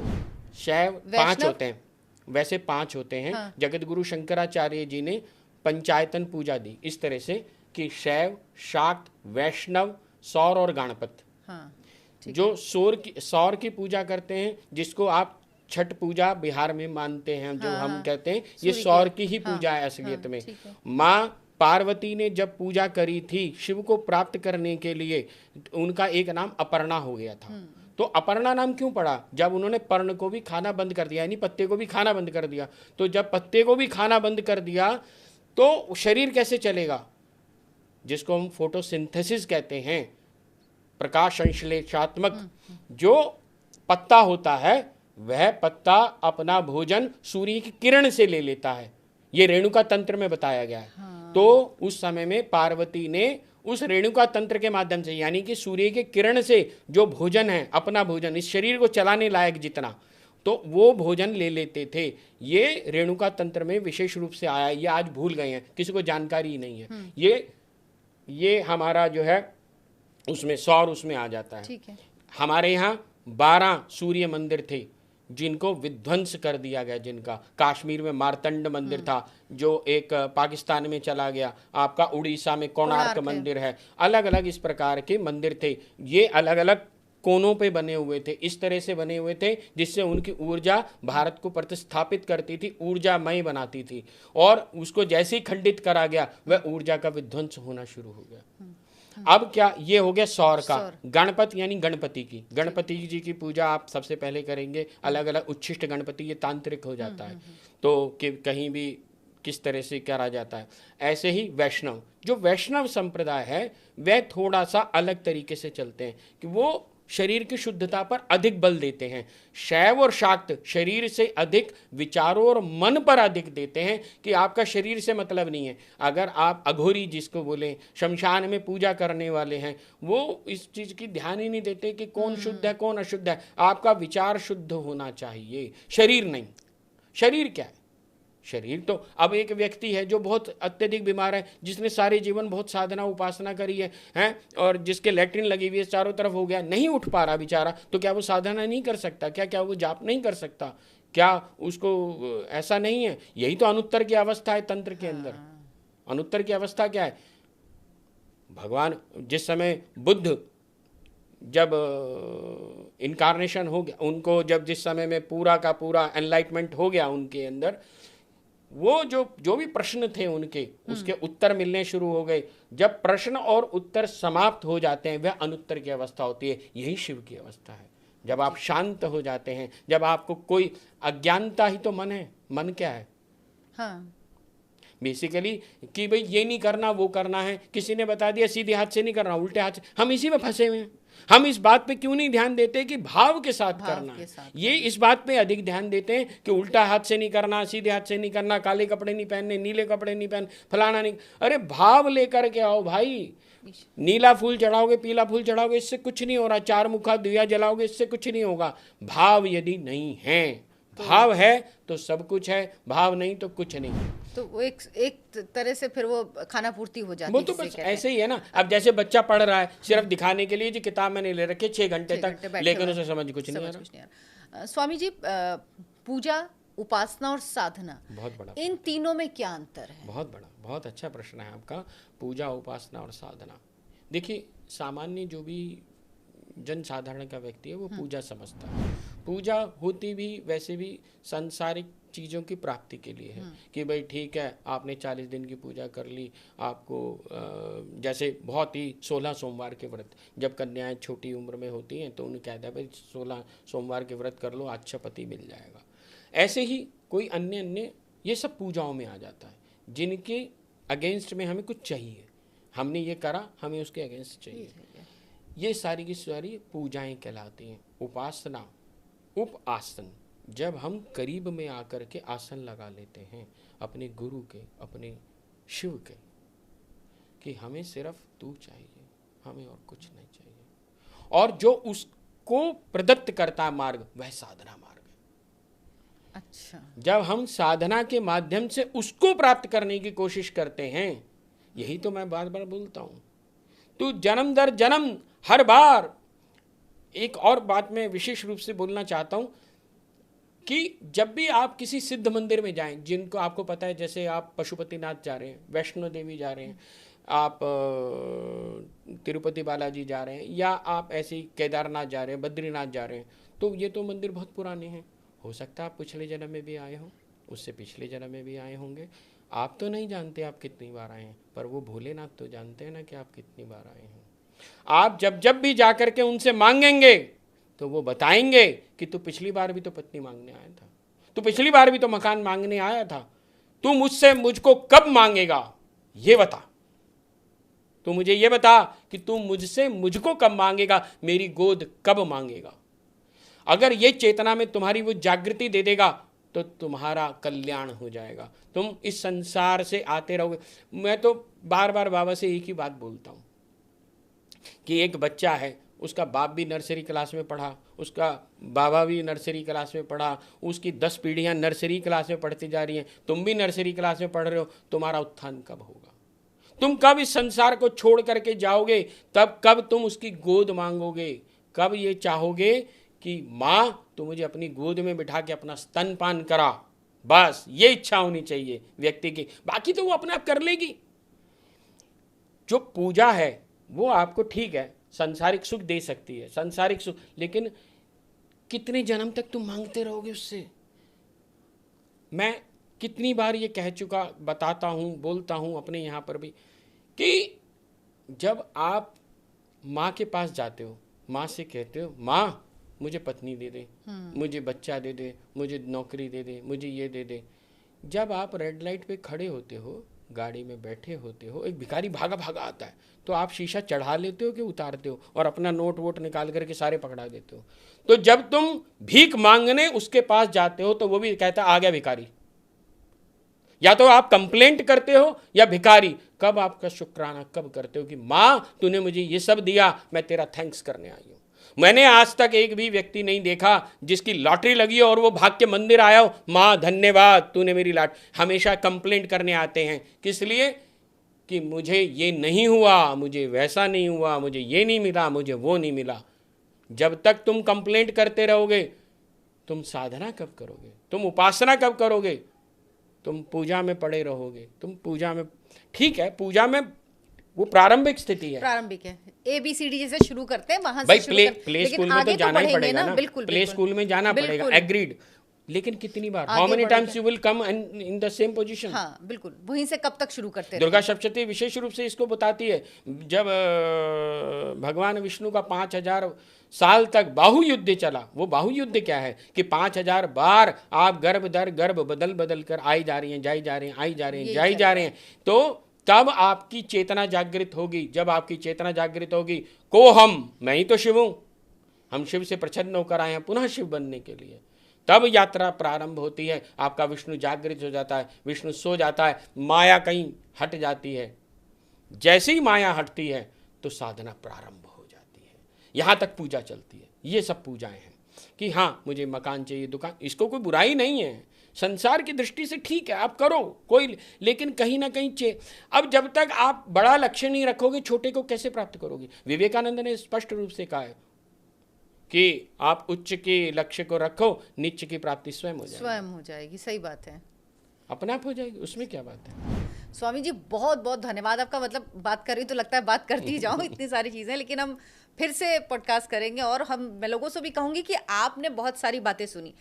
शैव 5 वैष्णव? होते हैं, वैसे 5 होते हैं। जगत गुरु शंकराचार्य जी ने पंचायतन पूजा दी इस तरह से कि शैव, शाक्त, वैष्णव, सौर और गणपत। हाँ, जो सौर की पूजा करते हैं, जिसको आप छठ पूजा बिहार में मानते हैं, जो हम कहते हैं ये सौर की ही पूजा है असलियत में। माँ पार्वती ने जब पूजा करी थी शिव को प्राप्त करने के लिए, उनका एक नाम अपर्णा हो गया था। तो अपर्णा नाम क्यों पड़ा? जब उन्होंने पर्ण को भी खाना बंद कर दिया, यानी पत्ते को भी खाना बंद कर दिया। तो जब पत्ते को भी खाना बंद कर दिया तो शरीर कैसे चलेगा? जिसको हम फोटोसिंथेसिस कहते हैं, प्रकाश संश्लेषात्मक जो पत्ता होता है, वह पत्ता अपना भोजन सूर्य की किरण से ले लेता है। ये रेणुका तंत्र में बताया गया है। तो उस समय में पार्वती ने उस रेणुका तंत्र के माध्यम से, यानी कि सूर्य की किरण से जो भोजन है, अपना भोजन, इस शरीर को चलाने लायक जितना, तो वो भोजन ले लेते थे। ये रेणुका तंत्र में विशेष रूप से आया। ये आज भूल गए हैं, किसी को जानकारी ही नहीं है। ये हमारा जो है उसमें सौर उसमें आ जाता है। ठीक है। हमारे यहाँ 12 सूर्य मंदिर थे जिनको विध्वंस कर दिया गया। जिनका कश्मीर में मार्तंड मंदिर था, जो एक पाकिस्तान में चला गया। आपका उड़ीसा में कोणार्क मंदिर है। अलग अलग इस प्रकार के मंदिर थे। ये अलग अलग कोनों पे बने हुए थे, इस तरह से बने हुए थे जिससे उनकी ऊर्जा भारत को प्रतिस्थापित करती थी, ऊर्जामय बनाती थी। और उसको जैसे ही खंडित करा गया, वह ऊर्जा का विध्वंस होना शुरू हो गया। अब क्या, ये हो गया सौर का। गणपत यानी गणपति की, गणपति जी की पूजा आप सबसे पहले करेंगे। अलग अलग उच्छिष्ट गणपति, ये तांत्रिक हो जाता है, तो कि कहीं भी किस तरह से करा जाता है। ऐसे ही वैष्णव, जो वैष्णव संप्रदाय है, वह थोड़ा सा अलग तरीके से चलते हैं कि वो शरीर की शुद्धता पर अधिक बल देते हैं। शैव और शाक्त शरीर से अधिक विचारों और मन पर अधिक देते हैं कि आपका शरीर से मतलब नहीं है। अगर आप अघोरी जिसको बोले, शमशान में पूजा करने वाले हैं, वो इस चीज़ की ध्यान ही नहीं देते कि कौन शुद्ध है कौन अशुद्ध है। आपका विचार शुद्ध होना चाहिए, शरीर नहीं। शरीर क्या है? शरीर तो, अब एक व्यक्ति है जो बहुत अत्यधिक बीमार है, जिसने सारे जीवन बहुत साधना उपासना करी है, और जिसके लैट्रिन लगी हुई है, चारों तरफ हो गया, नहीं उठ पा रहा बेचारा, तो क्या वो साधना नहीं कर सकता? क्या वो जाप नहीं कर सकता? क्या उसको ऐसा नहीं है? यही तो अनुत्तर की अवस्था है तंत्र के अंदर। अनुत्तर की अवस्था क्या है? भगवान जिस समय बुद्ध जब इनकारनेशन हो गया, उनको जब जिस समय में पूरा का पूरा एनलाइटमेंट हो गया उनके अंदर, वो जो भी प्रश्न थे उनके, उसके उत्तर मिलने शुरू हो गए। जब प्रश्न और उत्तर समाप्त हो जाते हैं, वह अनुत्तर की अवस्था होती है। यही शिव की अवस्था है। जब आप शांत हो जाते हैं, जब आपको कोई अज्ञानता ही तो मन है। मन क्या है? हाँ, बेसिकली कि भाई ये नहीं करना वो करना है। किसी ने बता दिया सीधे हाथ से नहीं करना, उल्टे हाथ से। हम इसी में फंसे हुए हैं। हम इस बात पे क्यों नहीं ध्यान देते कि भाव के साथ करना है। ये इस बात पे अधिक ध्यान देते हैं कि उल्टा हाथ से नहीं करना, सीधे हाथ से नहीं करना, काले कपड़े नहीं पहनने, नीले कपड़े नहीं पहन, फलाना नहीं। अरे भाव लेकर के आओ भाई। नीला फूल चढ़ाओगे, पीला फूल चढ़ाओगे, इससे कुछ नहीं हो रहा। 4 मुखा दिया जलाओगे, इससे कुछ नहीं होगा। भाव यदि नहीं है, भाव है तो सब कुछ है, भाव नहीं तो कुछ नहीं। तो वो एक तरह से फिर वो खाना पूर्ति हो जाती है। वो तो बस ऐसे ही है ना। अब जैसे बच्चा पढ़ रहा है सिर्फ दिखाने के लिए, जो किताब मैंने ले रखी है 6 घंटे तक, लेकिन उसे समझ कुछ नहीं आ रहा। स्वामी जी, पूजा, उपासना और साधना, बहुत बड़ा, इन तीनों में क्या अंतर है? बहुत बड़ा, बहुत अच्छा प्रश्न है आपका। पूजा, उपासना और साधना। देखिए, सामान्य जो भी जनसाधारण का व्यक्ति है वो पूजा समझता है। पूजा होती भी वैसे भी सांसारिक चीज़ों की प्राप्ति के लिए है कि भाई ठीक है, आपने 40 दिन की पूजा कर ली, आपको जैसे बहुत ही 16 सोमवार के व्रत, जब कन्याएं छोटी उम्र में होती हैं तो उन्हें कहता है भाई 16 सोमवार के व्रत कर लो, अच्छा पति मिल जाएगा। ऐसे ही कोई अन्य ये सब पूजाओं में आ जाता है जिनके अगेंस्ट में हमें कुछ चाहिए। हमने ये करा, हमें उसके अगेंस्ट चाहिए। ये सारी की सारी पूजाएं कहलाती हैं। उपासना, उप आसन, जब हम करीब में आकर के आसन लगा लेते हैं अपने गुरु के, अपने शिव के, कि हमें सिर्फ तू चाहिए, हमें और कुछ नहीं चाहिए, और जो उसको प्रदत्त करता है मार्ग, वह साधना मार्ग है। अच्छा, जब हम साधना के माध्यम से उसको प्राप्त करने की कोशिश करते हैं, यही तो मैं बार बार बोलता हूं, तू जन्म दर जन्म हर बार। एक और बात मैं विशेष रूप से बोलना चाहता हूं कि जब भी आप किसी सिद्ध मंदिर में जाएं, जिनको आपको पता है, जैसे आप पशुपतिनाथ जा रहे हैं, वैष्णो देवी जा रहे हैं, आप तिरुपति बालाजी जा रहे हैं, या आप ऐसे ही केदारनाथ जा रहे हैं, बद्रीनाथ जा रहे हैं, तो ये तो मंदिर बहुत पुराने हैं। हो सकता है आप पिछले जन्म में भी आए हों, उससे पिछले जन्म में भी आए होंगे। आप तो नहीं जानते आप कितनी बार आए हैं, पर वो भोलेनाथ तो जानते हैं ना कि आप कितनी बार आए हैं। आप जब जब भी जाकर के उनसे मांगेंगे तो वो बताएंगे कि तू पिछली बार भी तो पत्नी मांगने आया था, तू पिछली बार भी तो मकान मांगने आया था, तू मुझसे मुझको कब मांगेगा ये बता, तू मुझे ये बता कि तू मुझसे मुझको कब मांगेगा, मेरी गोद कब मांगेगा। अगर ये चेतना में तुम्हारी वो जागृति दे देगा तो तुम्हारा कल्याण हो जाएगा, तुम इस संसार से आते रहोगे। मैं तो बार बार बाबा से एक ही बात बोलता हूँ कि एक बच्चा है, उसका बाप भी नर्सरी क्लास में पढ़ा, उसका बाबा भी नर्सरी क्लास में पढ़ा, उसकी 10 पीढ़ियां नर्सरी क्लास में पढ़ती जा रही हैं, तुम भी नर्सरी क्लास में पढ़ रहे हो। तुम्हारा उत्थान कब होगा? तुम कब इस संसार को छोड़ करके जाओगे? तब कब तुम उसकी गोद मांगोगे? कब ये चाहोगे कि माँ तू मुझे अपनी गोद में बिठा के अपना स्तनपान करा? बस ये इच्छा होनी चाहिए व्यक्ति की, बाकी तो वो अपने आप कर लेगी। जो पूजा है वो आपको ठीक है संसारिक सुख दे सकती है, संसारिक सुख, लेकिन कितने जन्म तक तुम मांगते रहोगे उससे? मैं कितनी बार ये कह चुका, बताता हूँ, बोलता हूँ अपने यहाँ पर भी, कि जब आप माँ के पास जाते हो, माँ से कहते हो माँ मुझे पत्नी दे दे, मुझे बच्चा दे दे, मुझे नौकरी दे दे, मुझे ये दे दे। जब आप रेड लाइट पे खड़े होते हो, गाड़ी में बैठे होते हो, एक भिखारी भागा भागा आता है, तो आप शीशा चढ़ा लेते हो कि उतारते हो, और अपना नोट वोट निकाल करके सारे पकड़ा देते हो। तो जब तुम भीख मांगने उसके पास जाते हो तो वो भी कहता आ गया भिखारी। या तो आप कंप्लेंट करते हो या भिखारी। कब आपका शुक्राना कब करते हो कि माँ तूने मुझे ये सब दिया, मैं तेरा थैंक्स करने आई हूँ। मैंने आज तक एक भी व्यक्ति नहीं देखा जिसकी लॉटरी लगी हो और वो भाग के मंदिर आया हो, माँ धन्यवाद तूने मेरी हमेशा कंप्लेंट करने आते हैं। किस लिए? कि मुझे ये नहीं हुआ, मुझे वैसा नहीं हुआ, मुझे ये नहीं मिला, मुझे वो नहीं मिला। जब तक तुम कंप्लेंट करते रहोगे, तुम साधना कब करोगे? तुम उपासना कब करोगे? तुम पूजा में पड़े रहोगे। तुम पूजा में, ठीक है, पूजा में वो प्रारंभिक स्थिति है, प्रारंभिक है, ABCD जैसे शुरू करते हैं वहां भाई से प्ले स्कूल में तो जाना ही पड़ेगा ना, बिल्कुल प्ले स्कूल में जाना पड़ेगा, एग्रीड। लेकिन कितनी बार, how many times you will come in the same position? हाँ बिल्कुल, वहीं से कब तक शुरू करते हैं। दुर्गा सप्तशती विशेष रूप से इसको बताती है। जब भगवान विष्णु का 5000 साल तक बाहु युद्ध चला, वो बाहु युद्ध क्या है कि 5000 बार आप गर्भ दर गर्भ बदल बदल कर आई जा रही हैं, जाई जा रहे हैं, आई जा रहे हैं, जाई जा रहे हैं। तो तब आपकी चेतना जागृत होगी। जब आपकी चेतना जागृत होगी, को हम, मैं ही तो शिव हूं, हम शिव से प्रच्छन्न होकर आए हैं पुनः शिव बनने के लिए, तब यात्रा प्रारंभ होती है। आपका विष्णु जागृत हो जाता है, विष्णु सो जाता है, माया कहीं हट जाती है। जैसे ही माया हटती है तो साधना प्रारंभ हो जाती है। यहाँ तक पूजा चलती है। ये सब पूजाएं हैं कि हाँ मुझे मकान चाहिए, दुकान, इसको कोई बुराई नहीं है, संसार की दृष्टि से ठीक है, आप करो कोई, लेकिन कहीं ना कहीं अब जब तक आप बड़ा लक्ष्य नहीं रखोगे, छोटे को कैसे प्राप्त करोगे? विवेकानंद ने स्पष्ट रूप से कहा है कि आप उच्च के लक्ष्य को रखो, नीच की प्राप्ति स्वयं हो जाएगी। स्वयं हो जाएगी, सही बात है, अपने आप हो जाएगी, उसमें क्या बात है। स्वामी जी बहुत बहुत धन्यवाद आपका। मतलब बात कर रही तो लगता है बात करती ही जाऊँ, इतनी सारी चीज़ें, लेकिन हम फिर से पॉडकास्ट करेंगे। और मैं लोगों से भी कहूँगी कि आपने बहुत सारी बातें सुनी,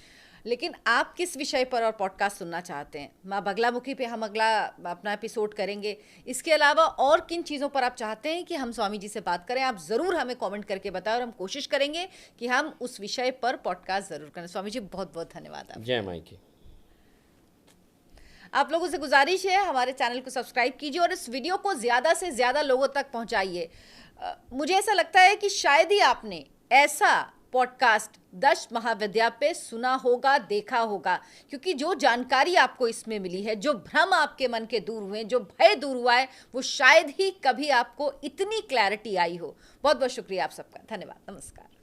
लेकिन आप किस विषय पर और पॉडकास्ट सुनना चाहते हैं? माँ बगलामुखी पे हम अगला अपना एपिसोड करेंगे। इसके अलावा और किन चीज़ों पर आप चाहते हैं कि हम स्वामी जी से बात करें, आप ज़रूर हमें कमेंट करके बताएं, और हम कोशिश करेंगे कि हम उस विषय पर पॉडकास्ट ज़रूर करें। स्वामी जी बहुत बहुत धन्यवाद। आप जय माई की। आप लोगों से गुजारिश है, हमारे चैनल को सब्सक्राइब कीजिए और इस वीडियो को ज़्यादा से ज़्यादा लोगों तक पहुंचाइए। मुझे ऐसा लगता है कि शायद ही आपने ऐसा पॉडकास्ट दश महाविद्या पे सुना होगा, देखा होगा, क्योंकि जो जानकारी आपको इसमें मिली है, जो भ्रम आपके मन के दूर हुए, जो भय दूर हुआ है, वो शायद ही कभी आपको इतनी क्लैरिटी आई हो। बहुत बहुत शुक्रिया आप सबका, धन्यवाद, नमस्कार।